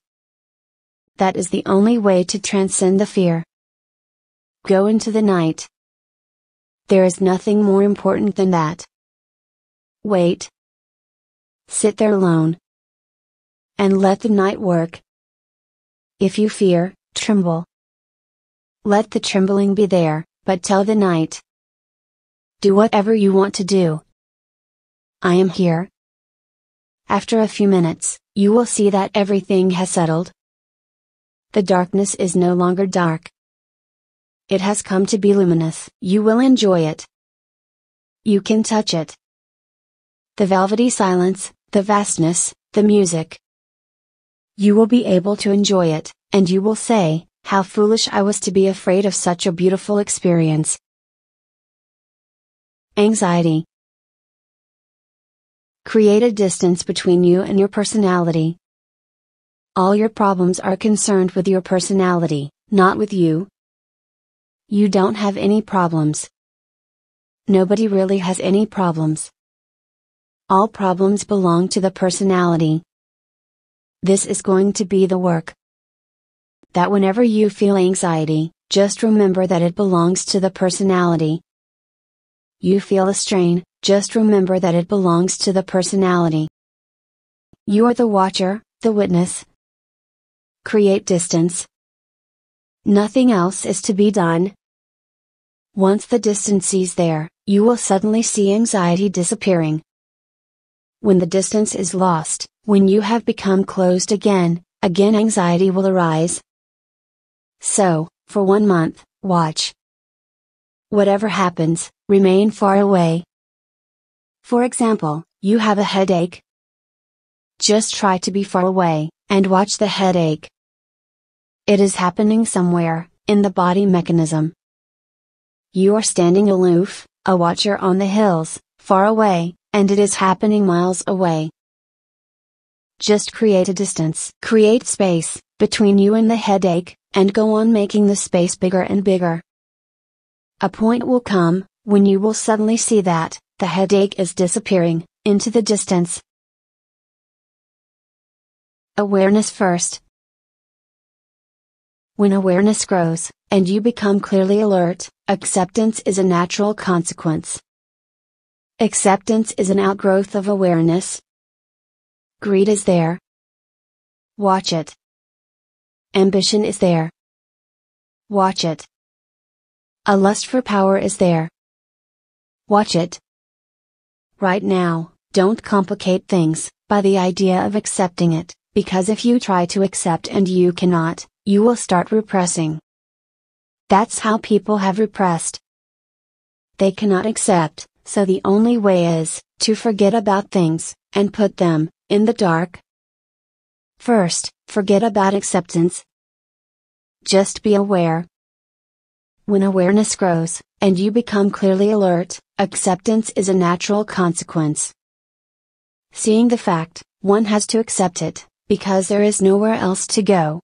Speaker 1: That is the only way to transcend the fear. Go into the night. There is nothing more important than that. Wait. Sit there alone. And let the night work. If you fear, tremble. Let the trembling be there, but tell the night. Do whatever you want to do. I am here. After a few minutes, you will see that everything has settled. The darkness is no longer dark. It has come to be luminous. You will enjoy it. You can touch it. The velvety silence, the vastness, the music. You will be able to enjoy it, and you will say, "How foolish I was to be afraid of such a beautiful experience." Anxiety. Create a distance between you and your personality. All your problems are concerned with your personality, not with you. You don't have any problems. Nobody really has any problems. All problems belong to the personality. This is going to be the work. That whenever you feel anxiety, just remember that it belongs to the personality. You feel a strain, just remember that it belongs to the personality. You are the watcher, the witness. Create distance. Nothing else is to be done. Once the distance is there, you will suddenly see anxiety disappearing. When the distance is lost, when you have become closed again anxiety will arise. So, for 1 month, watch. Whatever happens, remain far away. For example, you have a headache. Just try to be far away, and watch the headache. It is happening somewhere, in the body mechanism. You are standing aloof, a watcher on the hills, far away, and it is happening miles away. Just create a distance. Create space, between you and the headache, and go on making the space bigger and bigger. A point will come, when you will suddenly see that, the headache is disappearing, into the distance. Awareness first. When awareness grows, and you become clearly alert, acceptance is a natural consequence. Acceptance is an outgrowth of awareness. Greed is there. Watch it. Ambition is there. Watch it. A lust for power is there. Watch it. Right now, don't complicate things, by the idea of accepting it, because if you try to accept and you cannot, you will start repressing. That's how people have repressed. They cannot accept, so the only way is, to forget about things, and put them, in the dark. First, forget about acceptance. Just be aware. When awareness grows, and you become clearly alert, acceptance is a natural consequence. Seeing the fact, one has to accept it, because there is nowhere else to go.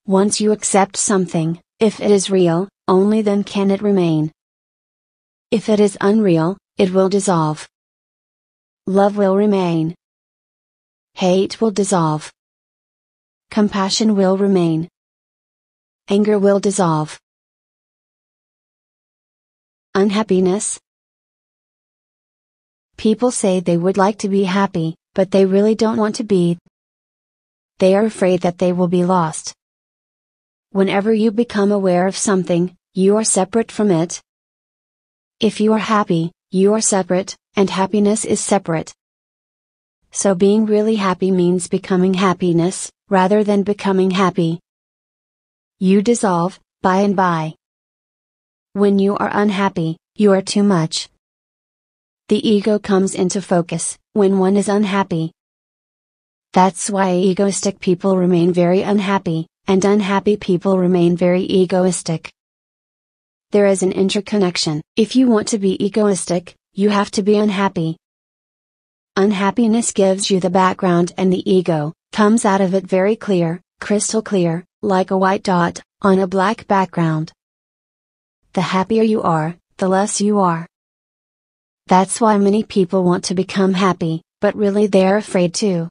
Speaker 1: Once you accept something, if it is real, only then can it remain. If it is unreal, it will dissolve. Love will remain. Hate will dissolve. Compassion will remain. Anger will dissolve. Unhappiness. People say they would like to be happy, but they really don't want to be. They are afraid that they will be lost. Whenever you become aware of something, you are separate from it. If you are happy, you are separate, and happiness is separate. So being really happy means becoming happiness, rather than becoming happy. You dissolve, by and by. When you are unhappy, you are too much. The ego comes into focus, when one is unhappy. That's why egoistic people remain very unhappy, and unhappy people remain very egoistic. There is an interconnection. If you want to be egoistic, you have to be unhappy. Unhappiness gives you the background and the ego comes out of it very clear, crystal clear, like a white dot, on a black background. The happier you are, the less you are. That's why many people want to become happy, but really they're afraid to.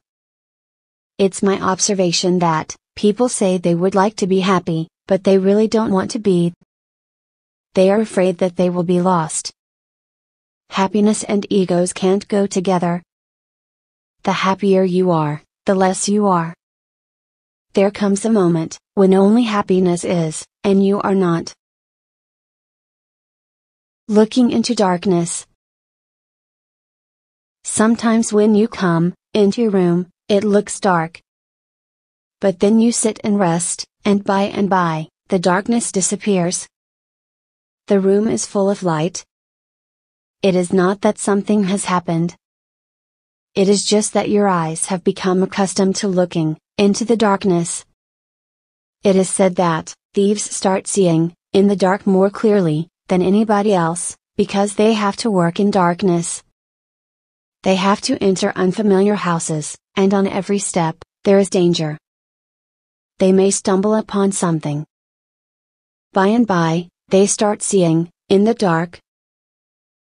Speaker 1: It's my observation that, people say they would like to be happy, but they really don't want to be. They are afraid that they will be lost. Happiness and egos can't go together. The happier you are, the less you are. There comes a moment, when only happiness is, and you are not. Looking into darkness. Sometimes when you come into your room, it looks dark. But then you sit and rest, and by, the darkness disappears. The room is full of light. It is not that something has happened. It is just that your eyes have become accustomed to looking into the darkness. It is said that thieves start seeing in the dark more clearly than anybody else, because they have to work in darkness. They have to enter unfamiliar houses, and on every step, there is danger. They may stumble upon something. By, they start seeing in the dark.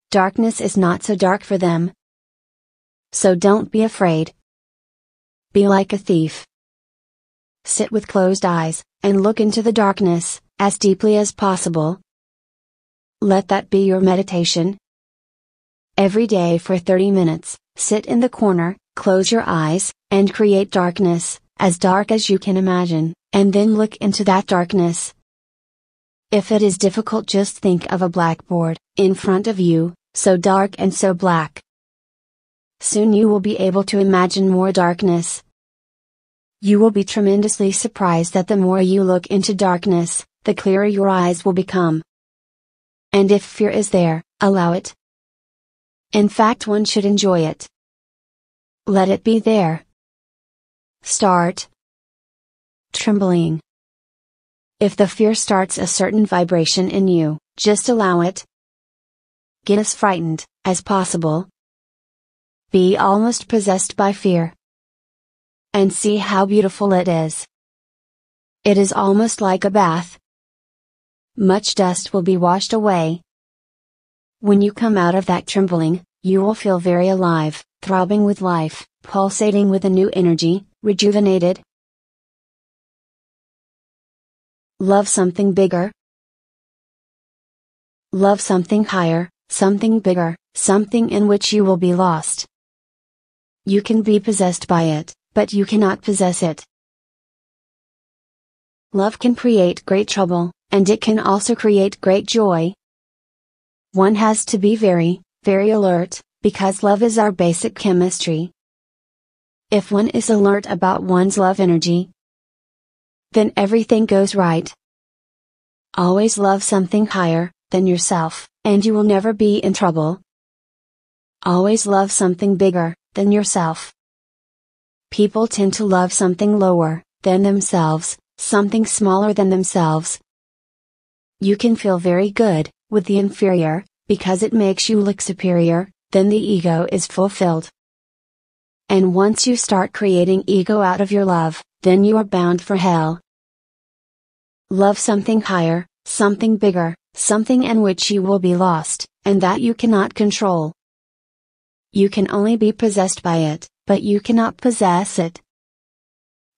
Speaker 1: Darkness is not so dark for them. So don't be afraid. Be like a thief. Sit with closed eyes, and look into the darkness, as deeply as possible. Let that be your meditation. Every day for 30 minutes, sit in the corner, close your eyes, and create darkness, as dark as you can imagine, and then look into that darkness. If it is difficult, just think of a blackboard in front of you, so dark and so black. Soon you will be able to imagine more darkness. You will be tremendously surprised that the more you look into darkness, the clearer your eyes will become. And if fear is there, allow it. In fact, one should enjoy it. Let it be there. Start trembling. If the fear starts a certain vibration in you, just allow it. Get as frightened as possible. Be almost possessed by fear. And see how beautiful it is. It is almost like a bath. Much dust will be washed away. When you come out of that trembling, you will feel very alive, throbbing with life, pulsating with a new energy, rejuvenated. Love something bigger. Love something higher, something bigger, something in which you will be lost. You can be possessed by it, but you cannot possess it. Love can create great trouble, and it can also create great joy. One has to be very, very alert, because love is our basic chemistry. If one is alert about one's love energy, then everything goes right. Always love something higher than yourself, and you will never be in trouble. Always love something bigger than yourself. People tend to love something lower than themselves, something smaller than themselves. You can feel very good with the inferior, because it makes you look superior, then the ego is fulfilled. And once you start creating ego out of your love, then you are bound for hell. Love something higher, something bigger, something in which you will be lost, and that you cannot control. You can only be possessed by it, but you cannot possess it.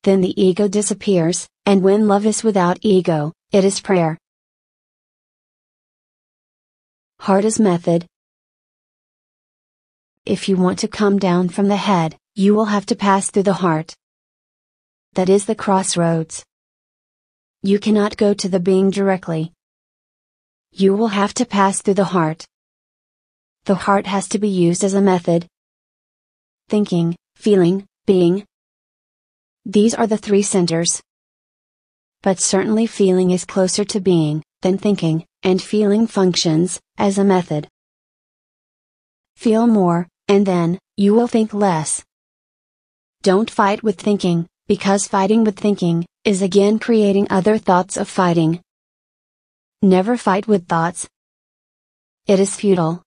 Speaker 1: Then the ego disappears, and when love is without ego, it is prayer. Heart is method. If you want to come down from the head, you will have to pass through the heart. That is the crossroads. You cannot go to the being directly. You will have to pass through the heart. The heart has to be used as a method. Thinking, feeling, being. These are the three centers. But certainly feeling is closer to being than thinking, and feeling functions as a method. Feel more, and then, you will think less. Don't fight with thinking, because fighting with thinking is again creating other thoughts of fighting. Never fight with thoughts. It is futile.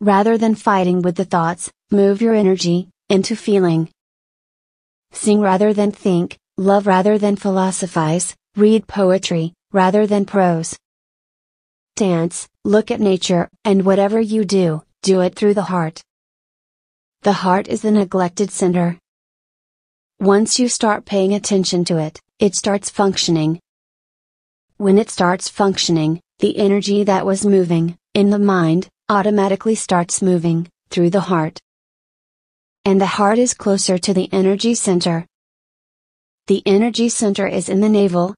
Speaker 1: Rather than fighting with the thoughts, move your energy into feeling. Sing rather than think, love rather than philosophize, read poetry rather than prose. Dance, look at nature, and whatever you do, do it through the heart. The heart is the neglected center. Once you start paying attention to it, it starts functioning. When it starts functioning, the energy that was moving in the mind automatically starts moving through the heart. And the heart is closer to the energy center. The energy center is in the navel.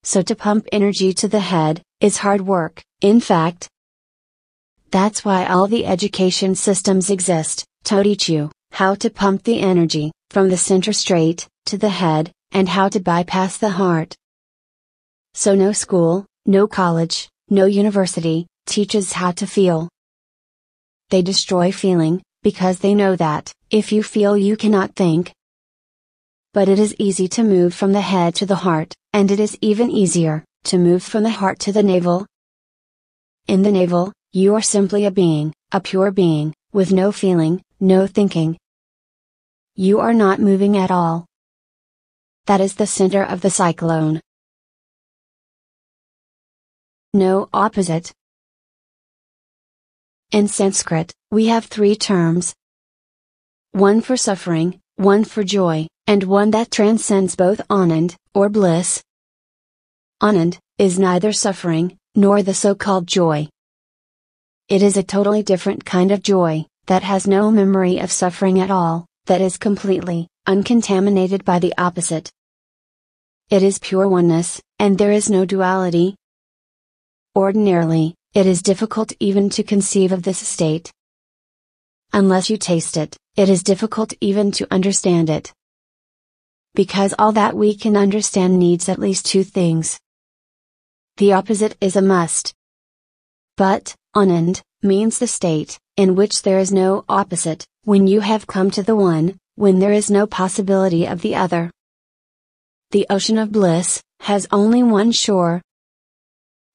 Speaker 1: So to pump energy to the head is hard work, in fact. That's why all the education systems exist, to teach you how to pump the energy from the center straight to the head, and how to bypass the heart. So no school, no college, no university teaches how to feel. They destroy feeling, because they know that, if you feel you cannot think. But it is easy to move from the head to the heart, and it is even easier to move from the heart to the navel. In the navel, you are simply a being, a pure being, with no feeling, no thinking. You are not moving at all. That is the center of the cyclone. No opposite. In Sanskrit, we have three terms. One for suffering, one for joy, and one that transcends both anand, or bliss. Anand is neither suffering, nor the so-called joy. It is a totally different kind of joy, that has no memory of suffering at all, that is completely uncontaminated by the opposite. It is pure oneness, and there is no duality. Ordinarily, it is difficult even to conceive of this state. Unless you taste it, it is difficult even to understand it. Because all that we can understand needs at least two things. The opposite is a must. But, anand, means the state, in which there is no opposite, when you have come to the one, when there is no possibility of the other. The ocean of bliss has only one shore.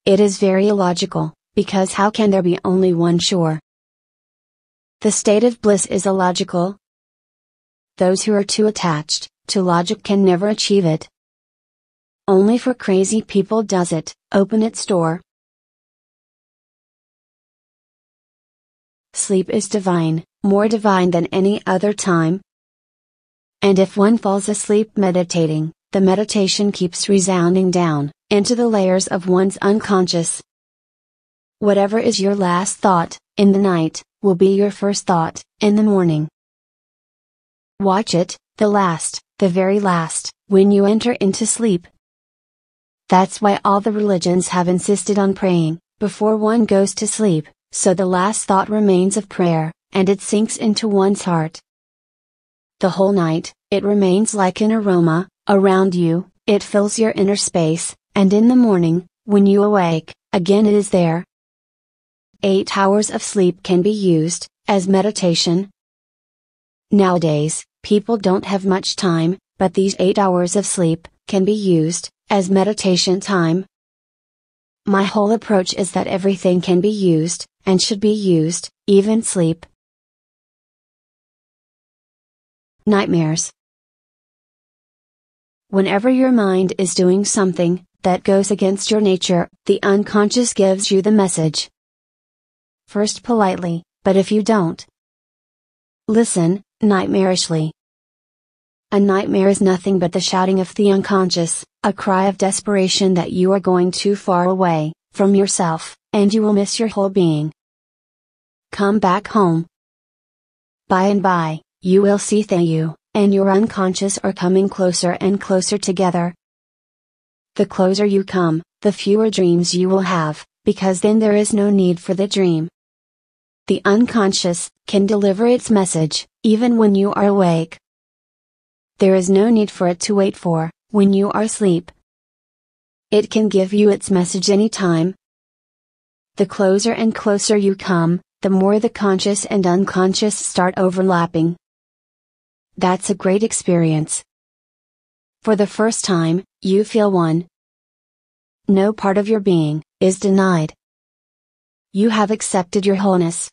Speaker 1: It is very illogical, because how can there be only one shore? The state of bliss is illogical. Those who are too attached to logic can never achieve it. Only for crazy people does it open its door. Sleep is divine, more divine than any other time. And if one falls asleep meditating, the meditation keeps resounding down into the layers of one's unconscious. Whatever is your last thought in the night will be your first thought in the morning. Watch it, the last, the very last, when you enter into sleep. That's why all the religions have insisted on praying before one goes to sleep, so the last thought remains of prayer, and it sinks into one's heart. The whole night, it remains like an aroma around you, it fills your inner space, and in the morning, when you awake, again it is there. 8 hours of sleep can be used as meditation. Nowadays, people don't have much time, but these 8 hours of sleep can be used as meditation time. My whole approach is that everything can be used, and should be used, even sleep. Nightmares. Whenever your mind is doing something that goes against your nature, the unconscious gives you the message. First politely, but if you don't listen, nightmarishly. A nightmare is nothing but the shouting of the unconscious, a cry of desperation that you are going too far away from yourself, and you will miss your whole being. Come back home. By and by, you will see that you and your unconscious are coming closer and closer together. The closer you come, the fewer dreams you will have, because then there is no need for the dream. The unconscious can deliver its message, even when you are awake. There is no need for it to wait for, when you are asleep. It can give you its message anytime. The closer and closer you come, the more the conscious and unconscious start overlapping. That's a great experience. For the first time, you feel one. No part of your being is denied. You have accepted your wholeness.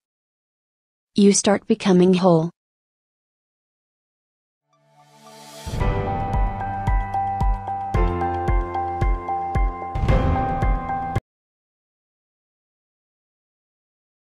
Speaker 1: You start becoming whole.